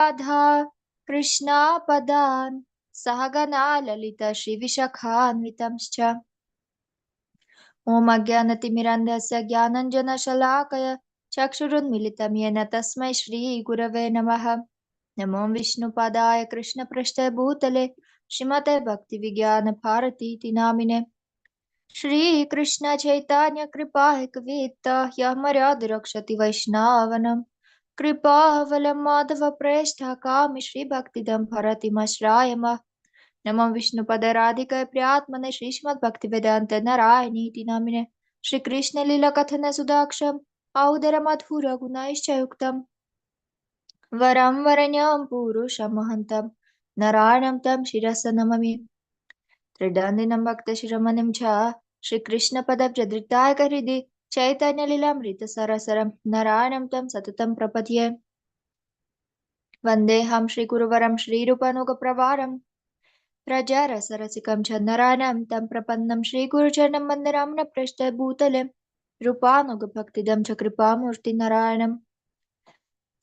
राधा कृष्णा पदान् सहगना ललिता श्रीविशाखान्वितंश्च ॐ अज्ञानतिमिरान्धस्य ज्ञानञ्जनशलाकय चक्षुरुन्मिलितं येन तस्मै श्रीगुरवे नमः। नमो विष्णुपादाय कृष्णपृष्ठाय भूतले श्रीमते भक्तिविज्ञानभारतीति नामिने श्रीकृष्ण चैतन्य कृपाय कवित्त यमर्याद रक्षति वैष्णवानां कृपावलं माधव प्रेष्ठ कामि श्रीभक्तिदं भरतिमश्रायमः नमो विष्णुपदे राधिकाय प्रियात्मने श्रीश्मद्भक्तिवेदान्त नारायणीति नामिने श्रीकृष्णलीलाकथन सुदाक्षं औदरमधुरगुणैश्च युक्तं वरं वरण्यं पुरुषमहन्तं नारायणं तं शिरसा नमामि त्रिदण्डिनं भक्तशिरोमणिं च श्रीकृष्णपदप्रधृतायकहृदि चैतन्यलीलामृतसरसरं नारायणं तं सततं प्रपद्ये वन्देऽहं श्रीगुरुवरं श्रीरूपानुगप्रवारं प्रजारसरसिकं च नारायणं तं प्रपन्नं श्रीगुरुचरणं वन्दे रमणपृष्ठे भूतले रूपानुगभक्तिदं च कृपामूर्ति नारायणम्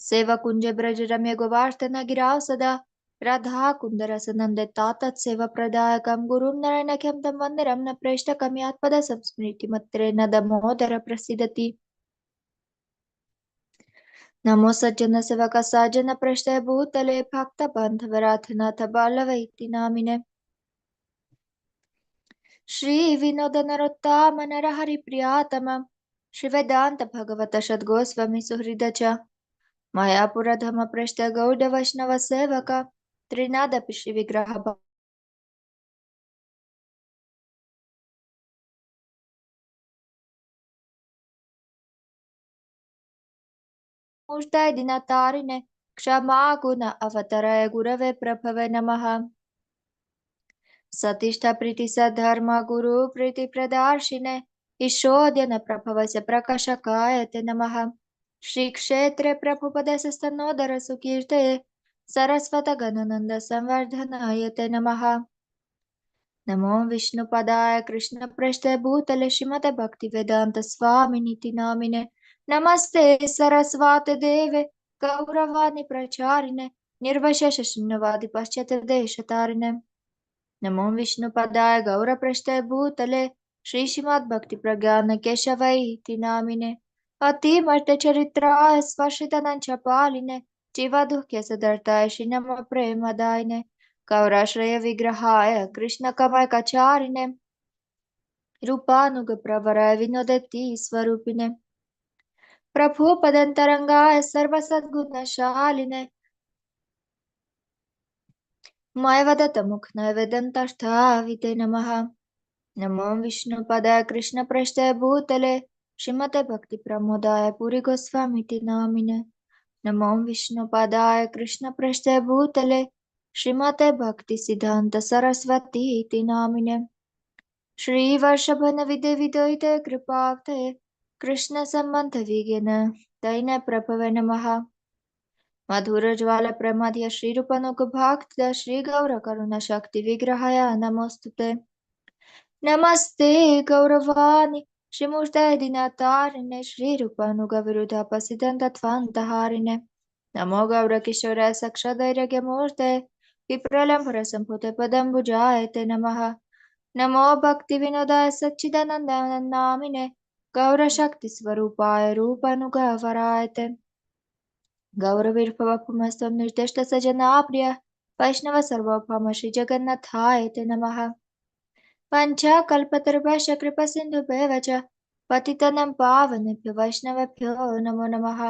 सेवाकुञ्जे ब्रजरम्य गोवार्धनगिराव सदा राधाकुन्दरसनन्दता तत्सेवाप्रदायकं गुरुं नरैनख्यं तं वन्दे रमणप्रेष्ठकं यत्पदसंस्मृतिमत्रेण दामोदर प्रसीदति नमो सज्जनसेवक साजनपृष्ठे भूतले भक्तबान्धवनाथ बालवैति नामिने श्रीविनोदनरोत्तम नरहरिप्रियातमं श्रीवेदान्तभगवत षद्गोस्वामी सुहृद च मया पुरधमपृष्ठ गौडवैष्णवसेवक त्रिनादपि श्रीविग्रह मूर्तये दिनतारिणे क्षमा गुण अवतरय गुरवे प्रभवे नमः सतिष्ठ प्रीति सद्धर्म गुरु प्रीति प्रदार्शिने ईशोद्यन प्रभवस्य प्रकाशकाय ते नमः श्री क्षेत्रे प्रभुपदस्य सुकीर्तये सरस्वत गणनंद संवर्धनाय ते नमः नमो विष्णुपदाय कृष्णपृष्ठे भूतले श्रीमते भक्तिवेदांत स्वामिनीति नामिने नमस्ते सरस्वती देवे गौरवाणी प्रचारिणे निर्वशेष शून्यवादी पाश्चात्यदेशतारिणे नमो विष्णुपदाय गौरपृष्ठे भूतले श्रीश्रीमद्भक्तिप्रज्ञान केशवैति नामिने अतिमर्त्यचरित्राय स्पर्शितनञ्चपालिने जीवदुःख्य सदर्ताय श्री नमः प्रेमदायिने गौराश्रय विग्रहाय कृष्णकमलकचारिणे रूपानुगप्रवराय विनोदति स्वरूपिणे प्रभुपदन्तरङ्गाय सर्वसद्गुणशालिने मयवदत्तमुखनैवेदन्तष्ठाविते नमः नमो विष्णुपदाय कृष्णपृष्ठाय भूतले श्रीमते भक्तिप्रमोदाय पुरीगोस्वामीति नामिने नमो विष्णुपदाय कृष्णपृष्ठाय भूतले श्रीमते भक्तिसिद्धान्त सरस्वतीति नामिने श्रीवर्षभनविदे कृपाक्ते कृष्णसम्बन्धविज्ञान तैने प्रभवे नमः मधुरज्वालप्रमथ्य श्रीरूपनुगभक्त श्रीगौरकरुणशक्तिविग्रहाय नमोऽस्तुते नमस्ते गौरवाणि श्रीमूर्तये दिनतारिणे श्रीरूपानुगविरुद्धपसिदन्तत्वान्तहारिणे नमो गौरकिशोराय साक्षादैर्यमूर्ते विप्रलम्भरसम्भूते पदम्बुजाय ते नमः नमो भक्तिविनोदाय सच्चिदानन्दनामिने गौरशक्तिस्वरूपाय रूपानुगवराय ते गौरवीर्भवपुमस्त्वं निर्दिष्टसजनाप्रिय वैष्णव सर्वभौम श्रीजगन्नाथाय ते नमः पञ्चकल्पतरुभ्यश्च कृपासिन्धुभ्यः च पतितानां पावनेभ्यो वैष्णवेभ्यो नमो नमः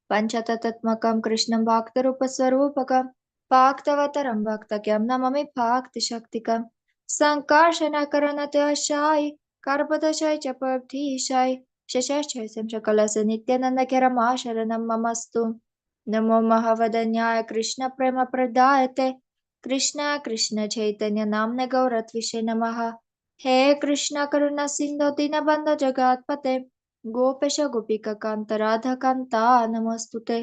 पञ्चतत्त्वात्मकं कृष्णं भक्तरूपस्वरूपकं भक्तवतरं भक्तज्ञं नमामि भक्तिशक्तिकं सङ्कर्षणकरणतयशायि कर्पदशायि च पब्धीशायि शशैश्चैसं सकलस्य नित्यानन्दकरमाशरणं ममस्तु नमो महावदन्याय कृष्णप्रेमप्रदायते कृष्ण कृष्ण चैतन्य नाम्ने गौरत्विषे नमः हे कृष्ण करुणा सिन्धो दीनबन्धो जगत्पते गोपेश गोपिकान्त राधाकान्ता नमोऽस्तुते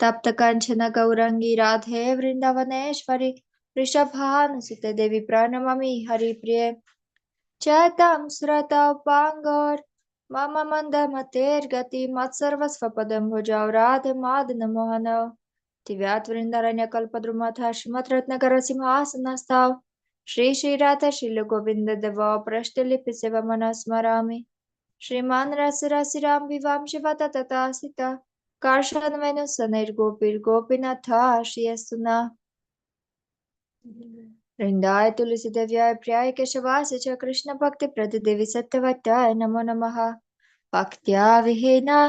तप्त काञ्चन गौरङ्गी राधे वृन्दावनेश्वरि वृषभानुसुते देवी प्रणमामि हरिप्रिये चैतं स्रतोपाङ्गोर् मम मन्दमतेर्गति मत्सर्वस्वपदं भुजौ राधे मादनमोहनौ दिव्यात् वृंदारण्य कल्पद्रुमथ श्रीमत् रत्नकर सिंहासनस्थाव श्री श्री राधा श्रील गोविंद देव प्रष्टलिपि सेवा मनस्मरामि श्रीमान रस रसि राम विवाम शिवा तथा सीता कार्षण मेनु सनैर गोपीर गोपीनाथ श्रीयस्तुना वृंदाय तुलसी देव्याय प्रियाय केशवास च कृष्ण भक्ति प्रद देवी सत्यवत्याय नमो नमः भक्त्या विहीना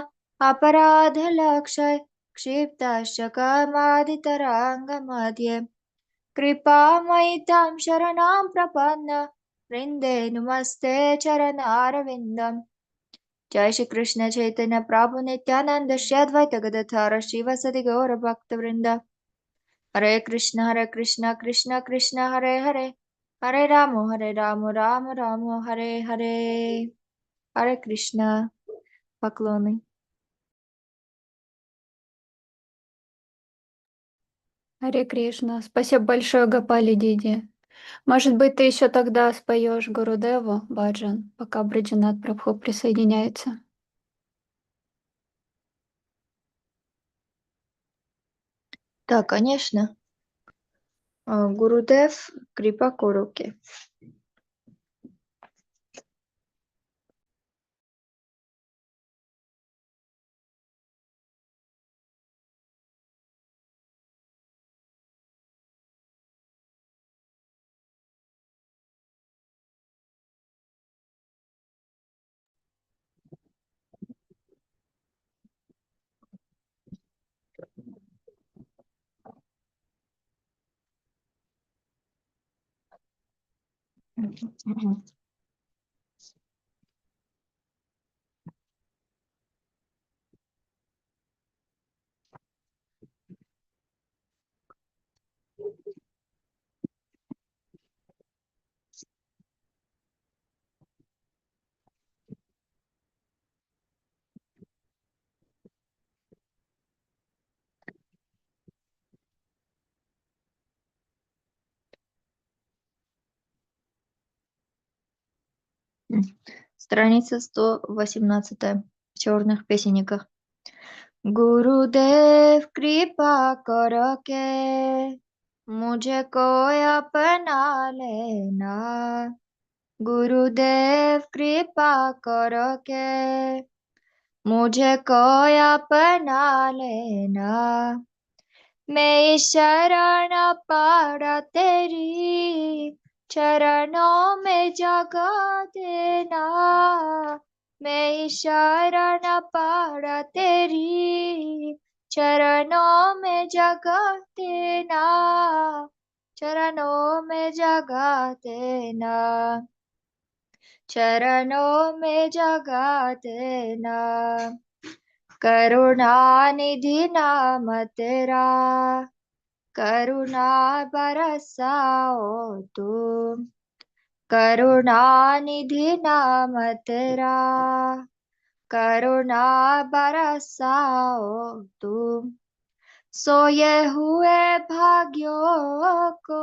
अपराध लक्षय क्षिप्ताश्च कामादितराङ्गमध्ये कृपामयि तां शरणां प्रपन्न वृन्दे नमस्ते चरणारविन्दम् जय श्री कृष्ण चैतन्य प्रभु नित्यानंद श्री अद्वैत गदाधर श्रीवासदि गौर भक्त वृंद हरे कृष्ण कृष्ण कृष्ण हरे हरे हरे राम राम राम हरे हरे हरे कृष्ण поклоны. Харе Кришна. Спасибо большое, Гопали Диди. Может быть, ты еще тогда споешь Гурудеву баджан, пока Враджанатх Прабху присоединяется. Да, конечно. Гурудев, крипа коруки. Страница 118 в черных песенниках. गुरुदेव कृपा करो के मुझे कोई अपना लेना गुरुदेव कृपा करो के मुझे कोई अपना लेना मैं शरण पड़ा तेरी चरणों में जगह देना मैं शरण पड़ा तेरी चरणों में जगह देना चरणों में जगह देना चरणों में जगह देना करुणा निधि नाम तेरा करुणा बरसाओ तुम करुणा निधि नाम तेरा करुणा बरसाओ तुम सोए हुए भाग्यों को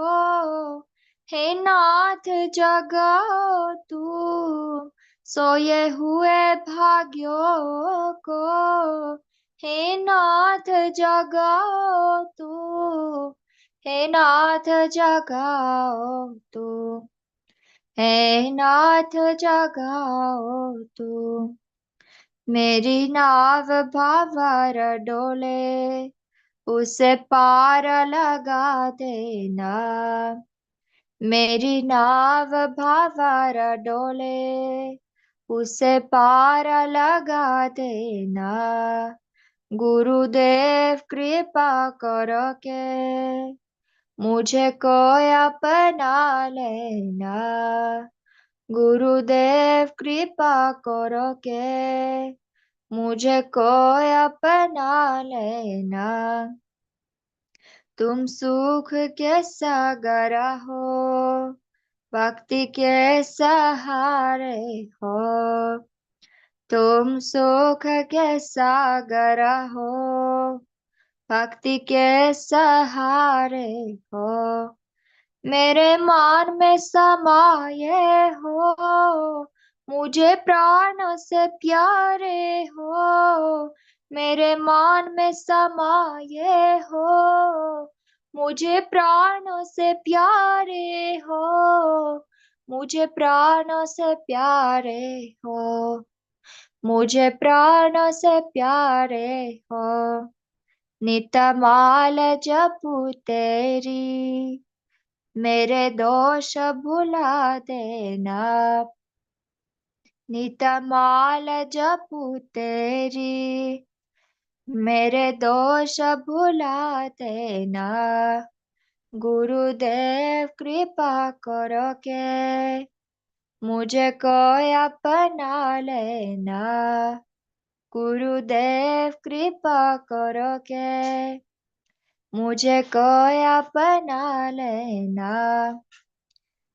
हे नाथ जगाओ तुम सोए हुए भाग्यों को हे नाथ जगाओ तुम हे नाथ जगाओ तुम हे नाथ जगाओ तुम मेरी नाव भावर डोले उसे पार लगा देना मेरी नाव भावर डोले उसे पार लगा देना गुरुदेव कृपा करो के मुझे कोई अपना लेना गुरुदेव कृपा करो के मुझे कोई अपना लेना तुम सुख के सागर हो भक्ति के सहारे हो तुम सुख के सागर हो भक्ति के सहारे हो मेरे मान में समाये हो मुझे प्राण से प्यारे हो मेरे मान में समाये हो, मुझे प्राणों से प्यारे हो, मुझे प्राणों से प्यारे हो, मुझे प्राणों से प्यारे हो। नितमाल जपू तेरी, मेरे दोष भुला देना। नितमाल जपू तेरी, मेरे दोष भुला देना। गुरुदेव कृपा करो के, मुझे कोई अपना लेना। गुरुदेव कृपा करो के, मुझे कोई अपना लेना।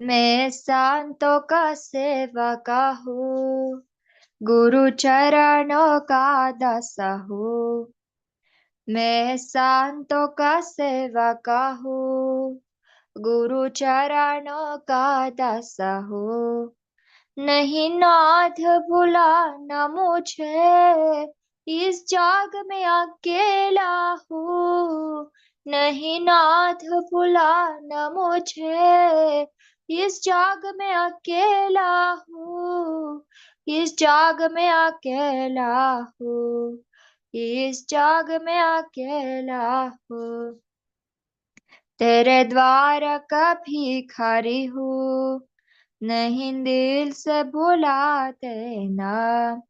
मैं संतों का सेवका हूँ, गुरु चरणों का दास हूँ। मैं संतों का सेवका हूँ, गुरु चरणों का दास हूँ। नहीं नाथ भुलाना मुझे, इस जाग में अकेला हूँ। नहीं नाथ भुलाना मुझे, इस जाग में अकेला हूँ। इस जाग में अकेला हूँ, इस जाग में अकेला हूँ। तेरे द्वार का भिखारी हूँ, नहीं दिल से भुला देना।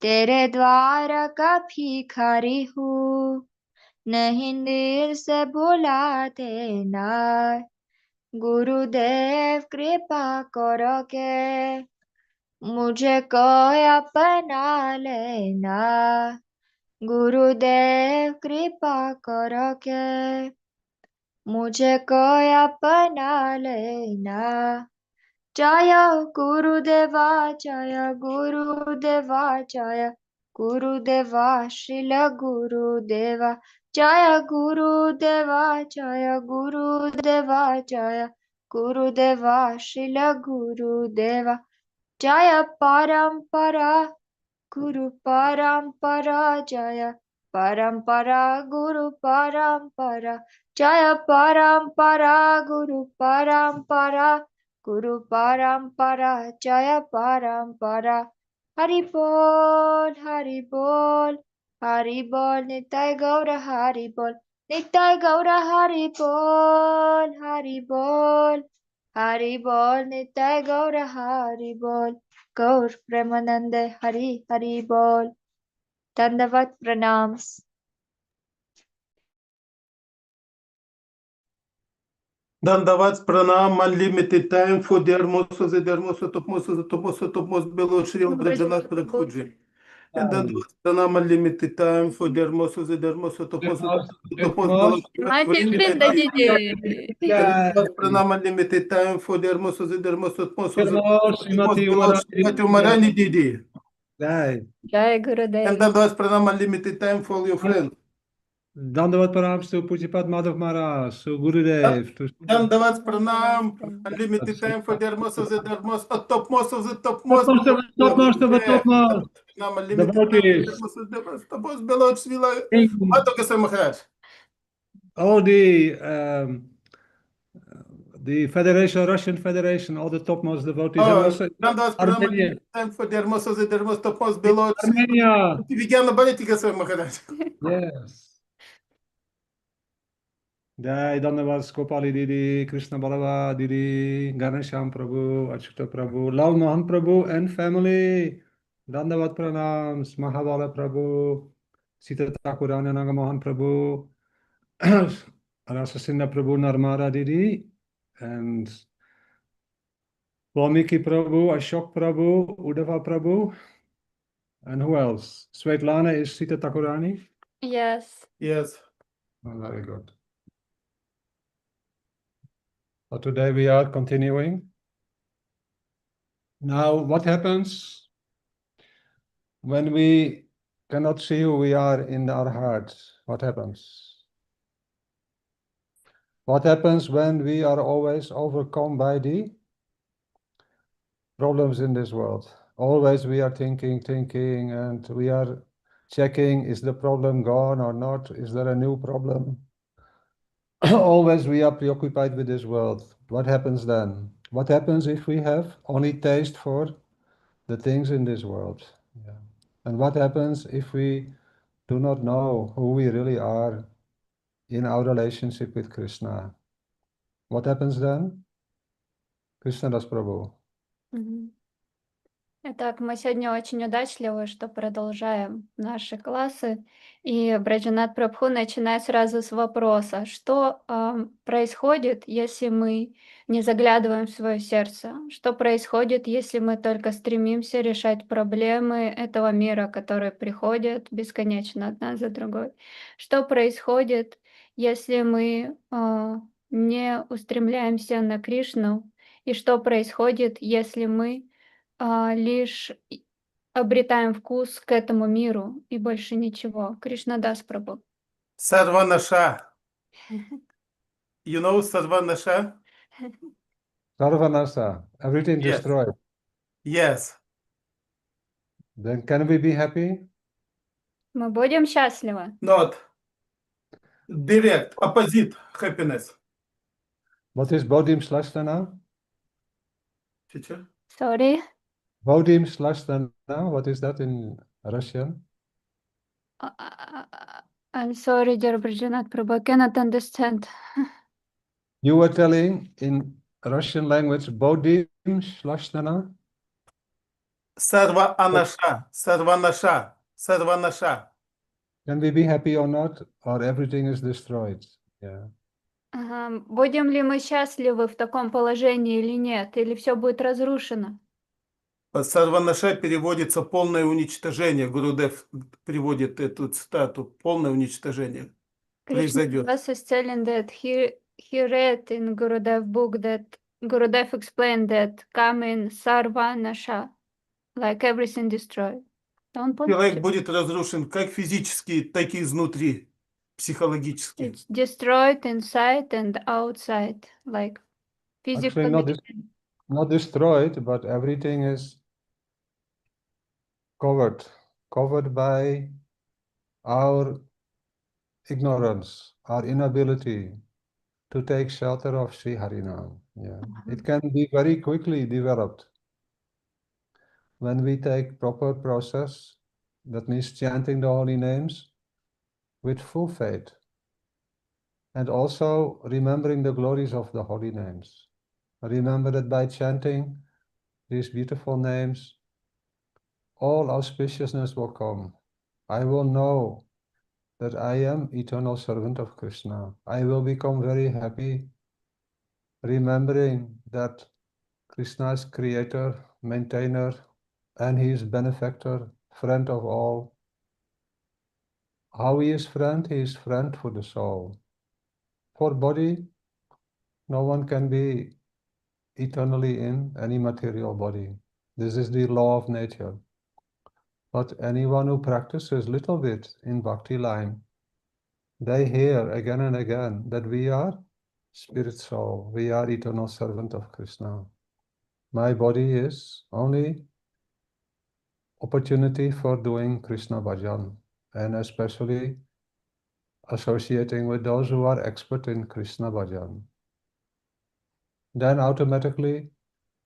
तेरे द्वार का भिखारी हूँ, नहीं दिल से भुला देना। गुरुदेव कृपा करो के, मुझे कोई अपना लेना। गुरुदेव कृपा करो के, मुझे कोई अपना लेना। जय गुरुदेवा, जय गुरुदेवा, जय गुरुदेवा, श्रील गुरुदेवा। जय गुरुदेवा, जय गुरुदेवा, जय गुरुदेवा, श्रील गुरुदेवा। जय परंपरा गुरु परंपरा, जय परंपरा गुरु परंपरा। जय परंपरा गुरु परंपरा, गुरु परंपरा, जय परंपरा। हरि बोल, हरि बोल, हरि बोल। निताय गौर हरि बोल, निताय गौर हरि बोल, हरि बोल, हरि बोल। निताय गौर हरि बोल। गौर प्रेमानंद हरि हरि बोल। दंडवत प्रणाम। Dandavats pranam, unlimited time for their most of the topmost below Shri Vraджанатх Prabhuji. And Dandavats pranam, unlimited time for their most of the topmost below Dandavats pranam, unlimited time for their most of the topmost below Umarani Didi. Jai Gurudev. And Dandavats pranam, unlimited time for all your friends. Dandavat Pranam to Pujapad Madhav Maharaj, to Gurudev. Dandavats pranam, unlimited time for their most of the topmost Topmost of the topmost. All the Federation, Russian Federation, all the topmost devotees. And also Armenia. For their most of the topmost below Armenia. Yes. Jai Dandavats Gopali Didi, Krishna Balava Didi, Ganesham Prabhu, Achyuta Prabhu, Lal Mohan Prabhu and family. Dandavat Pranams, Mahavala Prabhu, Sita Thakurani Naga Mohan Prabhu, Rasasina Prabhu Narmada Didi, and Valmiki Prabhu, Ashok Prabhu, Uddhava Prabhu, and who else? Svetlana is Sita Thakurani? Yes. Yes. Oh, very good. So today we are continuing. Now, what happens when we cannot see who we are in our hearts? What happens? What happens when we are always overcome by the problems in this world? Always we are thinking, and we are checking, is the problem gone or not? Is there a new problem? Always we are preoccupied with this world. What happens then? What happens if we have only taste for the things in this world? Yeah. And what happens if we do not know who we really are in our relationship with Krishna? What happens then? Krishna-dasa Prabhu. Мгм. Итак, мы сегодня очень удачливы, что продолжаем наши классы. И Враджанатх Прабху начинает сразу с вопроса, что происходит, если мы не заглядываем в свое сердце? Что происходит, если мы только стремимся решать проблемы этого мира, которые приходят бесконечно одна за другой? Что происходит, если мы не устремляемся на Кришну? И что происходит, если мы лишь обретаем вкус к этому миру и больше ничего? Кришна-дас Прабху. Sarvanasha. You know Sarvanasha? Sarvanasa, everything Yes. destroyed. Yes. Then can we be happy? Мы будем счастливы. Not direct, opposite happiness. What is Bodhim Slashtana? Teacher? Sorry. Bodhim Slashtana, what is that in Russian? I'm sorry, dear Vраджанатх Prabhu, I cannot understand. You were telling in Russian language Bodhim Slashtana? Sarva Anasha. Sarvanasha. Sarvanasha. Can we be happy or not? Or everything is destroyed? Yeah. Будем ли мы счастливы в таком положении или нет? Или все будет разрушено? Сарванаша переводится полное уничтожение. Гурудев приводит эту цитату. Полное уничтожение произойдет. Krishna is telling that he read in Gurudev book that Gurudev explained that coming sarva nasha, like everything destroyed. Он Человек будет разрушен как физически, так и изнутри, психологически. It's destroyed inside and outside, like physically. Actually, not destroyed, but everything is covered by our ignorance, our inability to take shelter of Sri Harinam. Yeah. It can be very quickly developed when we take proper process, that means chanting the holy names with full faith, and also remembering the glories of the holy names. Remember that by chanting these beautiful names, all auspiciousness will come. I will know that I am eternal servant of Krishna. I will become very happy remembering that Krishna is creator, maintainer, and he is benefactor, friend of all. How he is friend? He is friend for the soul. For body, no one can be eternally in any material body. This is the law of nature. But anyone who practices little bit in bhakti line, they hear again and again that we are spirit soul, we are eternal servant of Krishna. My body is only opportunity for doing Krishna bhajan, and especially associating with those who are expert in Krishna bhajan. Then automatically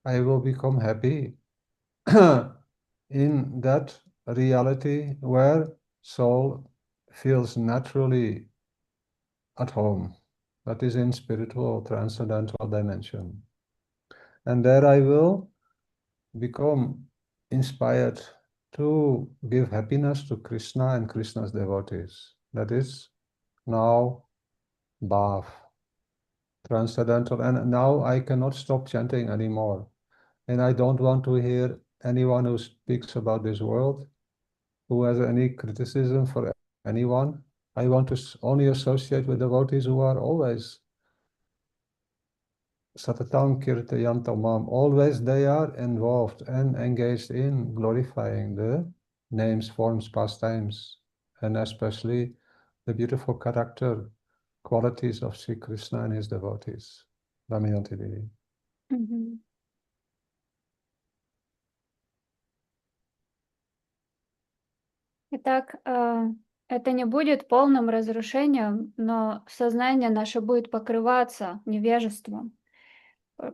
I will become happy in that reality where soul feels naturally at home, that is in spiritual transcendental dimension. And there I will become inspired to give happiness to Krishna and Krishna's devotees. That is now bhav, transcendental. And now I cannot stop chanting anymore. And I don't want to hear anyone who speaks about this world, who has any criticism for anyone. I want to only associate with devotees who are always satatam kirtayantam mam. Always they are involved and engaged in glorifying the names, forms, pastimes, and especially the beautiful character qualities of Sri Krishna and his devotees. Damayanti Devi. Итак, это не будет полным разрушением, но сознание наше будет покрываться невежеством.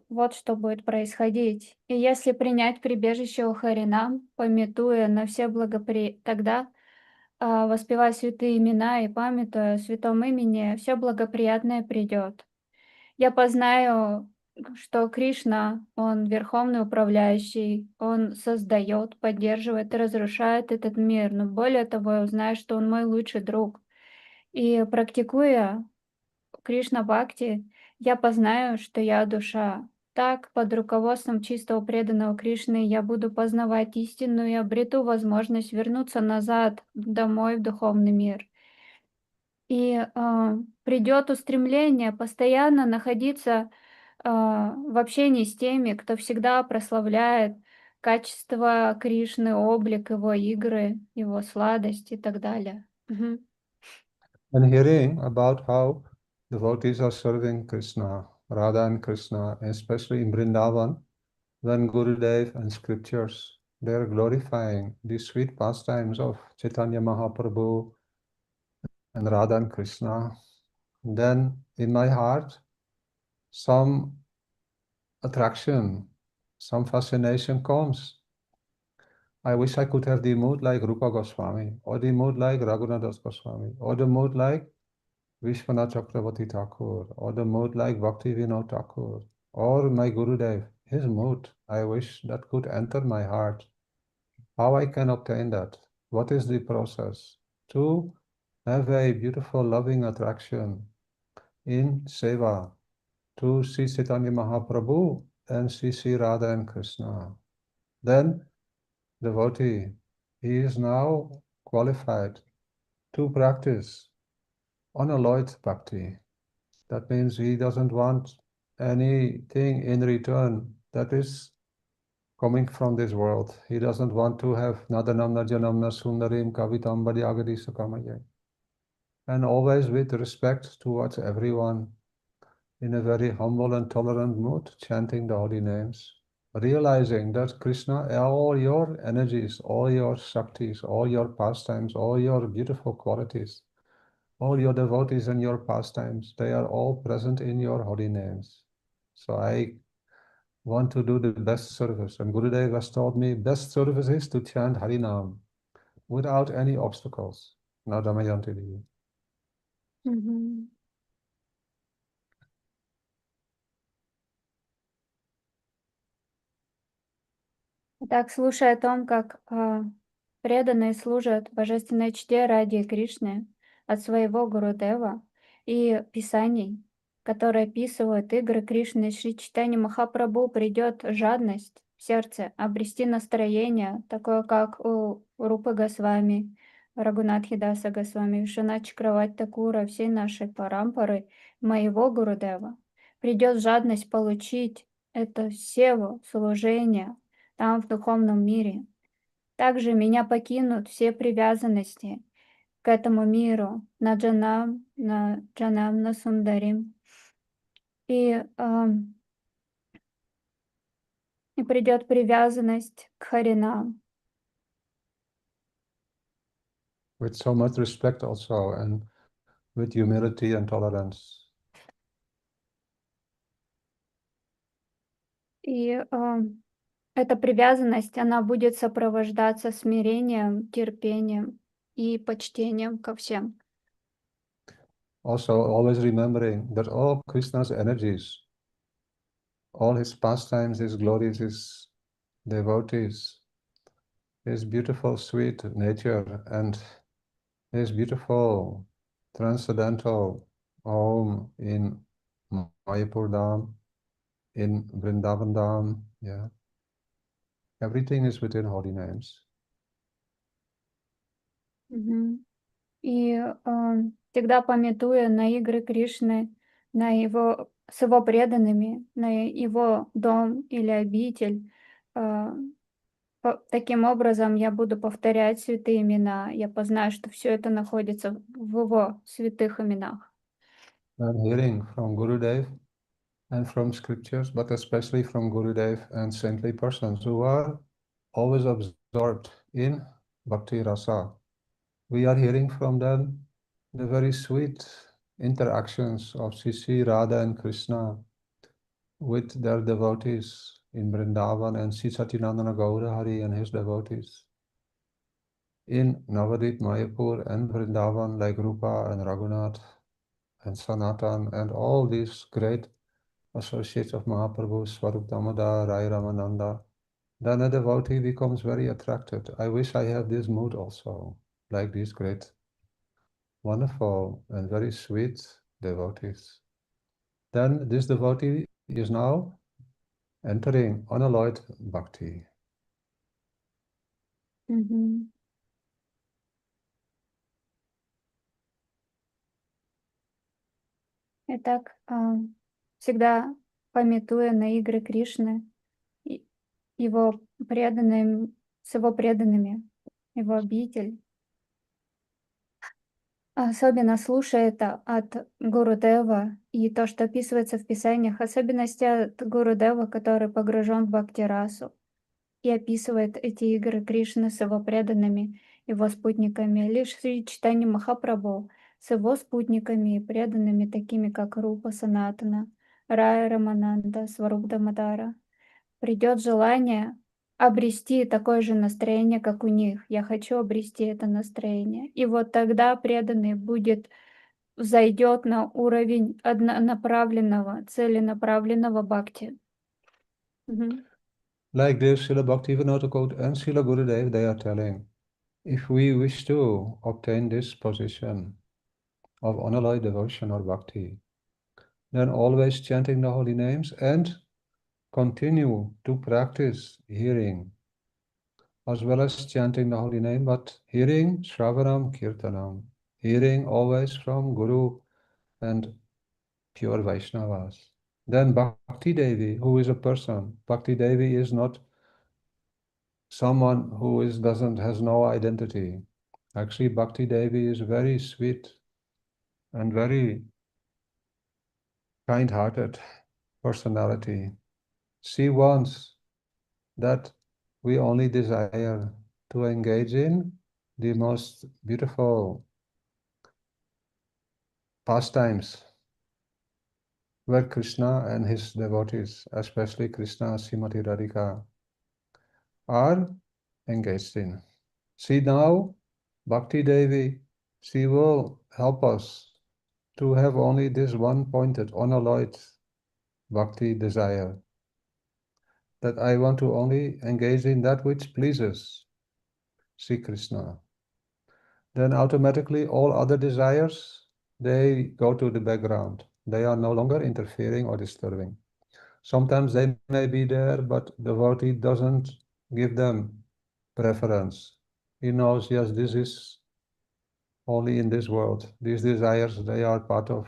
Вот что будет происходить. И если принять прибежище у Харинам, памятуя на все тогда, воспевая святые имена и памятуя о святом имени, все благоприятное придет. Я познаю, что Кришна, Он верховный управляющий, Он создает, поддерживает и разрушает этот мир. Но более того, я узнаю, что Он мой лучший друг. И практикуя Кришна-бхакти, я познаю, что я душа. Так, под руководством чистого преданного Кришны, я буду познавать истину и обрету возможность вернуться назад домой в духовный мир. И придет устремление постоянно находиться в общении с теми, кто всегда прославляет качество Кришны, облик его игры, его сладость и так далее. Мгм. And hearing about how devotees are serving Krishna, Radha and Krishna, especially in Vrindavan, when Gurudev and scriptures, they are glorifying the sweet pastimes of Chaitanya Mahaprabhu and Radha and Krishna, then in my heart, some attraction, some fascination comes. I wish I could have the mood like Rupa Goswami, or the mood like Raghunath Goswami, or the mood like Vishwanath Chakravarti Thakur, or the mood like Bhakti Vinod Thakur, or my Gurudev, his mood. I wish that could enter my heart. How I can obtain that? What is the process? To have a beautiful, loving attraction in Seva, to see Chaitanya Mahaprabhu and see Radha and Krishna. Then, devotee, he is now qualified to practice unalloyed bhakti. That means he doesn't want anything in return that is coming from this world. He doesn't want to have Nadanamna Janamna Sundarim Kavitam Bhadyagadi Sukamaya. And always with respect towards everyone, in a very humble and tolerant mood, chanting the holy names, realizing that Krishna, all your energies, all your shaktis, all your pastimes, all your beautiful qualities, all your devotees and your pastimes, they are all present in your holy names. So I want to do the best service. And Gurudev has told me, best service is to chant Harinam without any obstacles. Now Damayanti Devi. Мгм. Так, слушая о том, как преданные служат божественной чте ради Кришны от своего Гурудева и писаний, которые описывают игры Кришны, Шри Чайтанья Махапрабху, придет жадность в сердце, обрести настроение, такое как у Рупы Госвами, Рагунатхи-даса Госвами, Вишванат Чакраварти Такура, всей нашей парампары, моего Гурудева. Придет жадность получить это севу, служение, там, в духовном мире. Также меня покинут все привязанности к этому миру, на джанам, на сундарим. И придет привязанность к харинам. With so much respect also, and with humility and tolerance. И эта привязанность, она будет сопровождаться смирением, терпением и почтением ко всем. Also, always remembering that all Krishna's energies, all his pastimes, his glories, his devotees, his beautiful, sweet nature, and his beautiful, transcendental home in Mayapur Dham, in Vrindavan Dham, yeah. Everything is within holy names. Мгм. И всегда памятуя на игры Кришны, с его преданными, на его дом или обитель, таким образом я буду повторять святые имена. Я познаю, что все это находится в его святых именах. And hearing from Gurudev and from scriptures, but especially from Gurudev and saintly persons who are always absorbed in Bhakti Rasa, we are hearing from them the very sweet interactions of Sri Radha and Krishna with their devotees in Vrindavan and Sri Satyanandana Gaurahari and his devotees. In Navadvip, Mayapur and Vrindavan, like Rupa and Raghunath and Sanatan and all these great associates of Mahaprabhu, Swarup Damodar, Rai Ramananda, then a devotee becomes very attracted. I wish I have this mood also, like these great, wonderful and very sweet devotees. Then this devotee is now entering unalloyed bhakti. Мгм. Итак, всегда памятуя на игры Кришны, и его преданным, с его преданными, его обитель, особенно слушая это от Гурудева и то, что описывается в Писаниях, особенности от Гурудева, который погружен в бхакти-расу и описывает эти игры Кришны с его преданными, его спутниками. Лишь Шри Чайтанья Махапрабху с его спутниками и преданными, такими как Рупа Санатана, Рая Рамананда, Сваруп Дамодара, придет желание обрести такое же настроение, как у них. Я хочу обрести это настроение. И вот тогда преданный взойдет на уровень однонаправленного, целенаправленного бхакти. Мгм. Like this, Srila Bhaktivinoda Thakur and Srila Gurudev, they are telling, if we wish to obtain this position of unalloyed devotion or bhakti, then always chanting the holy names and continue to practice hearing, as well as chanting the holy name, but hearing Shravanam Kirtanam, hearing always from Guru and pure Vaishnavas. Then Bhakti Devi, who is a person, Bhakti Devi is not someone who has no identity. Actually, Bhakti Devi is very sweet and very kind-hearted personality. She wants that we only desire to engage in the most beautiful pastimes where Krishna and his devotees, especially Krishna, Srimati Radhika, are engaged in. See now, Bhakti Devi, she will help us to have only this one-pointed, unalloyed bhakti desire, that I want to only engage in that which pleases Sri Krishna. Then automatically all other desires, they go to the background. They are no longer interfering or disturbing. Sometimes they may be there, but the devotee doesn't give them preference. He knows, yes, this is only in this world. These desires, they are part of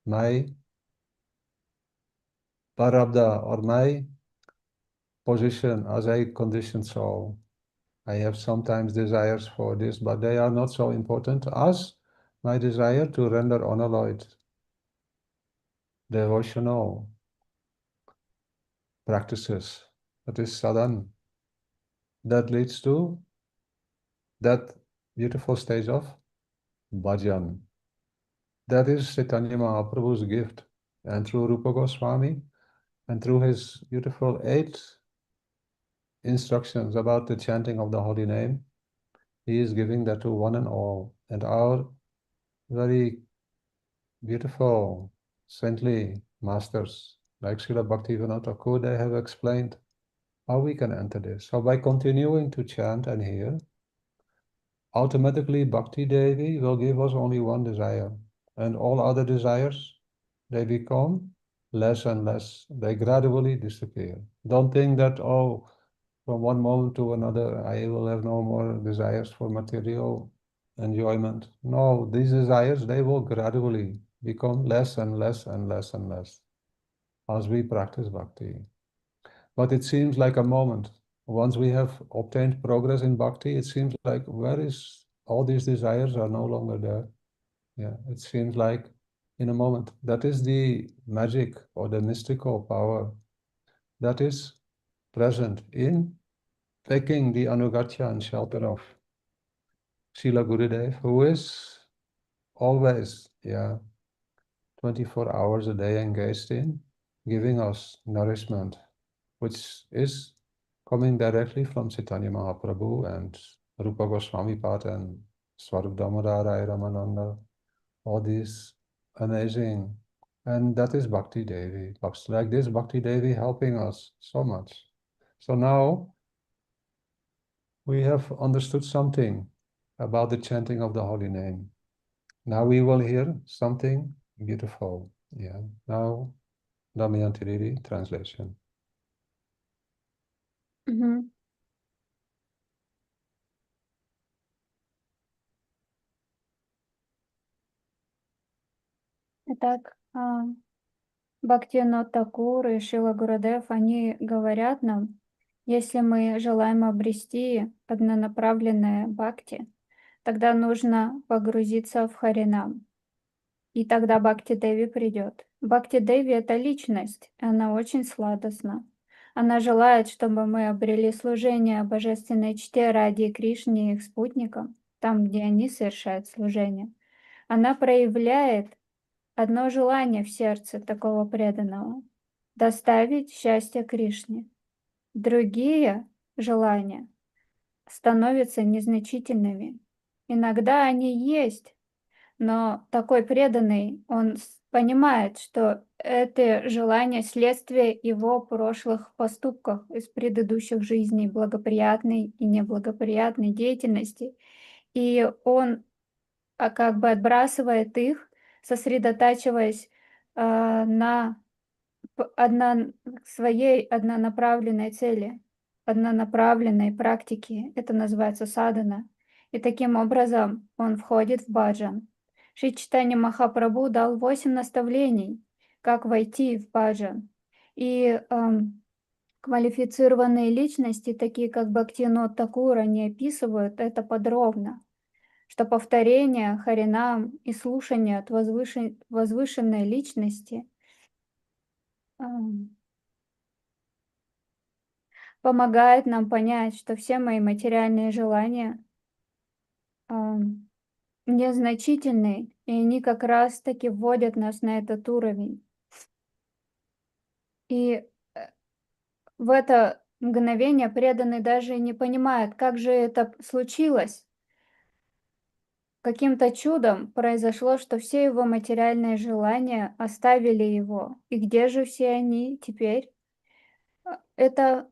my parabdha or my position as a conditioned soul. I have sometimes desires for this, but they are not so important as my desire to render unalloyed devotional practices. That is sadhan. That leads to that beautiful stage of bhajan. That is Chaitanya Mahaprabhu's gift. And through Rupa Goswami and through his beautiful 8 instructions about the chanting of the holy name, he is giving that to one and all. And our very beautiful saintly masters like Srila Bhaktivinoda Thakur, they have explained how we can enter this. So by continuing to chant and hear, automatically Bhakti Devi will give us only one desire, and all other desires, they become less and less. They gradually disappear. Don't think that, oh, from one moment to another, I will have no more desires for material enjoyment. No, these desires, they will gradually become less and less and less and less as we practice bhakti. But it seems like a moment. Once we have obtained progress in bhakti, it seems like where is all these desires are no longer there. Yeah, it seems like in a moment. That is the magic or the mystical power that is present in taking the anugatya and shelter of Srila Gurudev, who is always, 24 hours a day engaged in giving us nourishment, which is coming directly from Chaitanya Mahaprabhu and Rupa Goswami Pad and Swarup Damodar, Ramananda, all these amazing, and that is Bhakti Devi. Like this, Bhakti Devi helping us so much. So now we have understood something about the chanting of the holy name. Now we will hear something beautiful. Now Damayanti Devi, translation. Мгм. Итак, Бхактивинод Такур и Шрила Гурудев, они говорят нам, если мы желаем обрести однонаправленное бхакти, тогда нужно погрузиться в Харинам, и тогда Бхакти Деви придет. Бхакти Деви — это личность, она очень сладостна. Она желает, чтобы мы обрели служение божественной чте ради Кришне и их спутникам, там, где они совершают служение. Она проявляет одно желание в сердце такого преданного — доставить счастье Кришне. Другие желания становятся незначительными. Иногда они есть, но такой преданный, он понимает, что это желание — следствие его прошлых поступков из предыдущих жизней, благоприятной и неблагоприятной деятельности, и он как бы отбрасывает их, сосредотачиваясь на своей однонаправленной цели, однонаправленной практике. Это называется садхана. И таким образом он входит в баджан. Шри Чайтанья Махапрабху дал 8 наставлений, как войти в баджан. И квалифицированные личности, такие как Бхактивинод Такур, они описывают это подробно, что повторение Харинам и слушание от возвышенной личности помогает нам понять, что все мои материальные желания незначительны, и они как раз-таки вводят нас на этот уровень. И в это мгновение преданный даже не понимает, как же это случилось. Каким-то чудом произошло, что все его материальные желания оставили его. И где же все они теперь? Это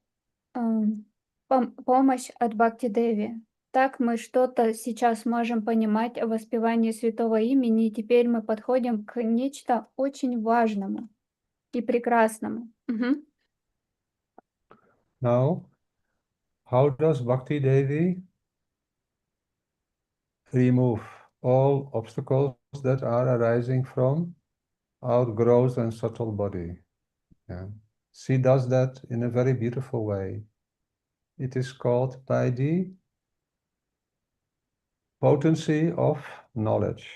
помощь от Бхакти Деви. Так мы что-то сейчас можем понимать о воспевании святого имени, и теперь мы подходим к нечто очень важному и прекрасному. Now, how does Bhakti Devi remove all obstacles that are arising from our gross and subtle body? She does that in a very beautiful way. It is called by the potency of knowledge.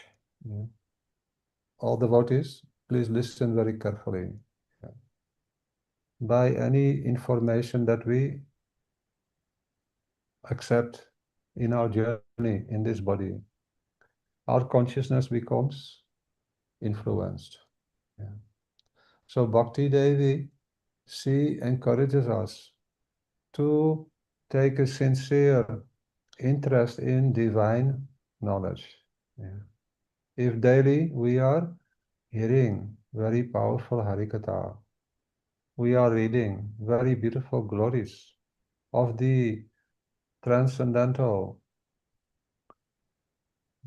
All devotees, please listen very carefully. By any information that we accept in our journey in this body, our consciousness becomes influenced. So Bhakti Devi, she encourages us to take a sincere interest in divine knowledge. If daily we are hearing very powerful Harikatha, we are reading very beautiful glories of the transcendental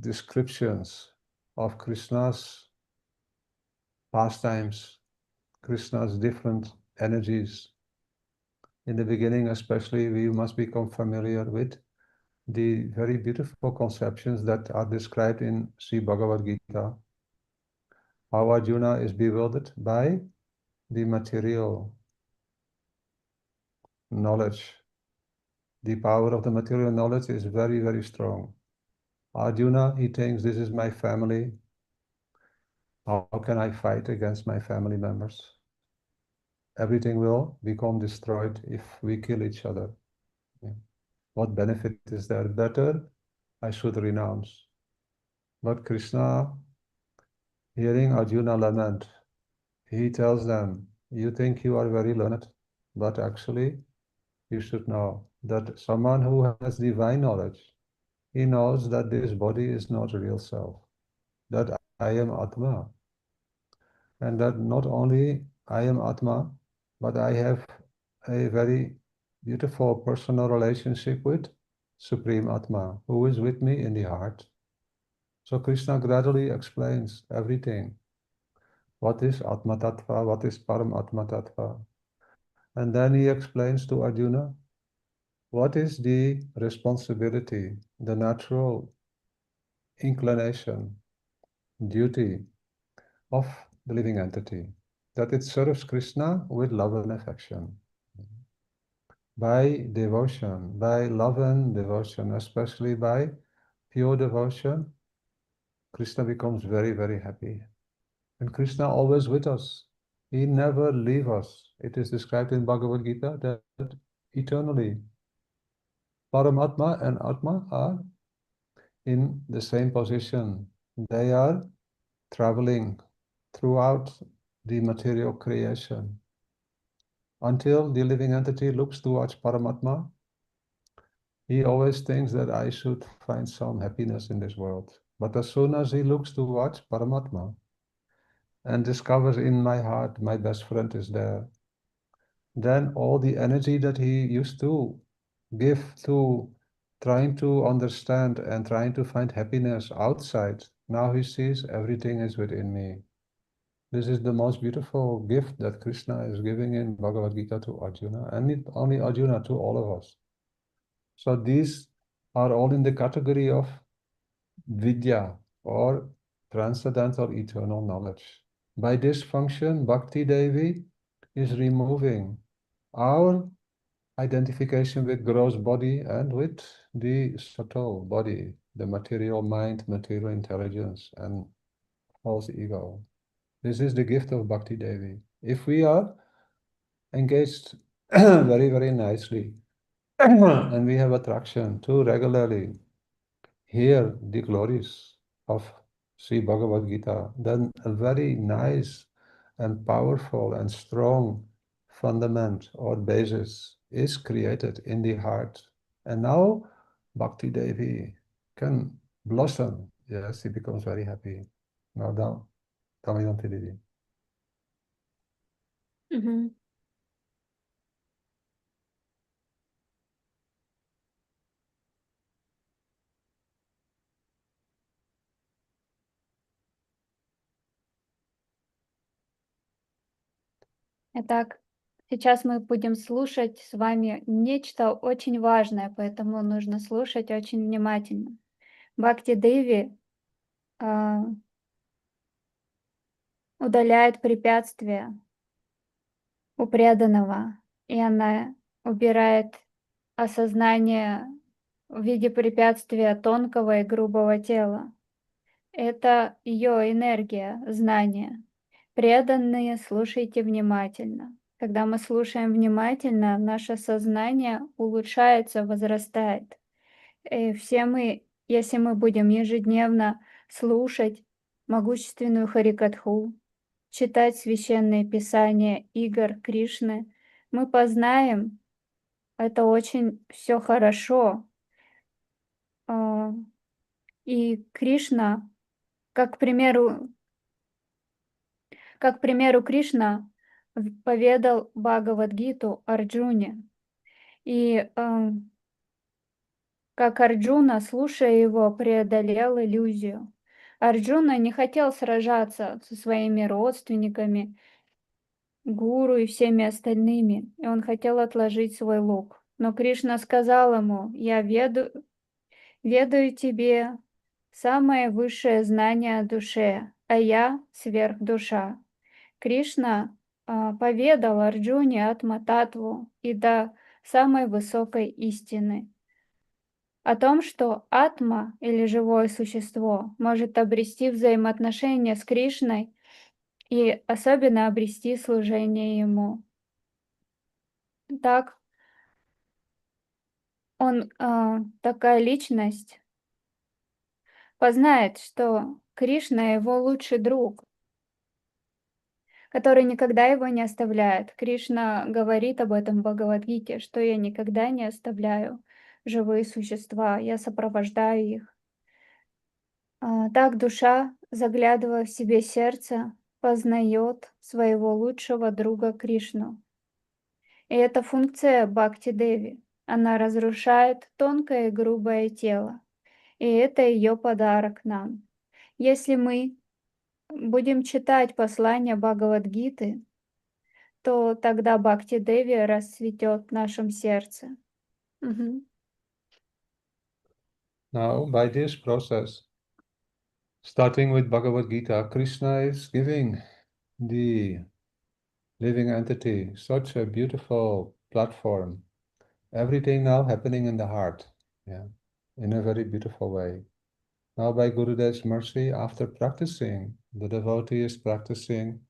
descriptions of Krishna's pastimes, Krishna's different energies. In the beginning especially, we must become familiar with the very beautiful conceptions that are described in Sri Bhagavad Gita. How Arjuna is bewildered by the material knowledge. The power of the material knowledge is very, very strong. Arjuna, he thinks, this is my family. How can I fight against my family members? Everything will become destroyed if we kill each other. What benefit is there? Better I should renounce. But Krishna, hearing Arjuna lament, he tells them, you think you are very learned, but actually you should know that someone who has divine knowledge, he knows that this body is not real self, that I am Atma, and that not only I am Atma, but I have a very beautiful personal relationship with Supreme Atma, who is with me in the heart. So Krishna gradually explains everything. What is Atma Tattva? What is Param Atma Tattva? And then he explains to Arjuna what is the responsibility, the natural inclination, duty of the living entity, that it serves Krishna with love and affection. By devotion, by love and devotion, especially by pure devotion, Krishna becomes very, very happy. And Krishna always with us. He never leaves us. It is described in Bhagavad Gita that eternally Paramatma and Atma are in the same position. They are traveling throughout the material creation until the living entity looks towards Paramatma. He always thinks that I should find some happiness in this world. But as soon as he looks towards Paramatma and discovers in my heart my best friend is there, then all the energy that he used to give to trying to understand and trying to find happiness outside, now he sees everything is within me. This is the most beautiful gift that Krishna is giving in Bhagavad Gita to Arjuna, and not only Arjuna, to all of us. So these are all in the category of Vidya, or transcendental eternal knowledge. By this function, Bhakti Devi is removing our identification with gross body and with the subtle body, the material mind, material intelligence, and false ego. This is the gift of Bhakti Devi. If we are engaged very, very nicely, and we have attraction to regularly hear the glories of Sri Bhagavad Gita, then a very nice and powerful and strong fundament or basis is created in the heart. And now Bhakti Devi can blossom. Yes, he becomes very happy. Now down. Damayanti Devi. Мгм. Итак, сейчас мы будем слушать с вами нечто очень важное, поэтому нужно слушать очень внимательно. Бхакти Деви а, удаляет препятствия у преданного, и она убирает осознание в виде препятствия тонкого и грубого тела. Это ее энергия, знание. Преданные, слушайте внимательно. Когда мы слушаем внимательно, наше сознание улучшается, возрастает. И все мы, если мы будем ежедневно слушать могущественную Харикатху, читать священные писания игр Кришны, мы познаем, это очень все хорошо. И Кришна, как, к примеру, Кришна поведал Бхагавад-гиту Арджуне. И как Арджуна, слушая его, преодолел иллюзию. Арджуна не хотел сражаться со своими родственниками, гуру и всеми остальными, и он хотел отложить свой лук. Но Кришна сказал ему: «Я ведаю тебе самое высшее знание о душе, а я сверхдуша». Кришна поведал Арджуне Атма-татву и до самой высокой истины. О том, что Атма, или живое существо, может обрести взаимоотношения с Кришной и особенно обрести служение Ему. Так, он такая личность, познает, что Кришна его лучший друг, который никогда его не оставляет. Кришна говорит об этом в Бхагавад-гите, что я никогда не оставляю живые существа, я сопровождаю их. Так душа, заглядывая в себе сердце, познает своего лучшего друга Кришну. И это функция Бхакти-деви. Она разрушает тонкое и грубое тело. И это ее подарок нам. Если мы будем читать послания Бхагавад-гиты, то тогда Бхакти-деви расцветет в нашем сердце. Мгм. Now, by this process, starting with Bhagavad Gita, Krishna is giving the living entity such a beautiful platform. Everything now happening in the heart, yeah, in a very beautiful way. Now, by Gurudev's mercy, after practicing, the devotee is practicing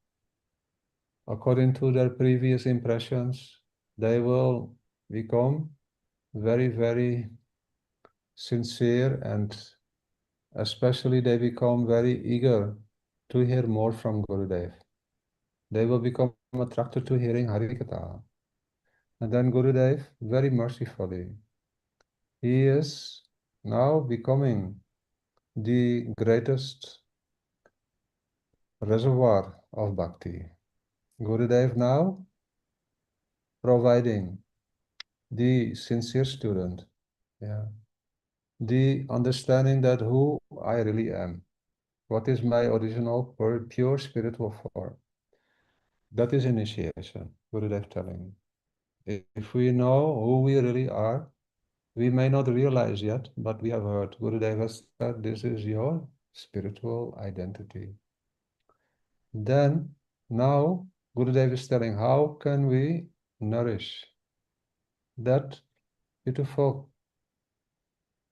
according to their previous impressions. They will become very, very sincere, and especially they become very eager to hear more from Gurudev. They will become attracted to hearing Harikatha. And then Gurudev, very mercifully, he is now becoming the greatest reservoir of bhakti. Gurudev now providing the sincere student, yeah, the understanding that who I really am, what is my original pure spiritual form. That is initiation, Gurudev telling. If we know who we really are, we may not realize yet, but we have heard Gurudev has said this is your spiritual identity. Then, now, Gurudev is telling how can we nourish that beautiful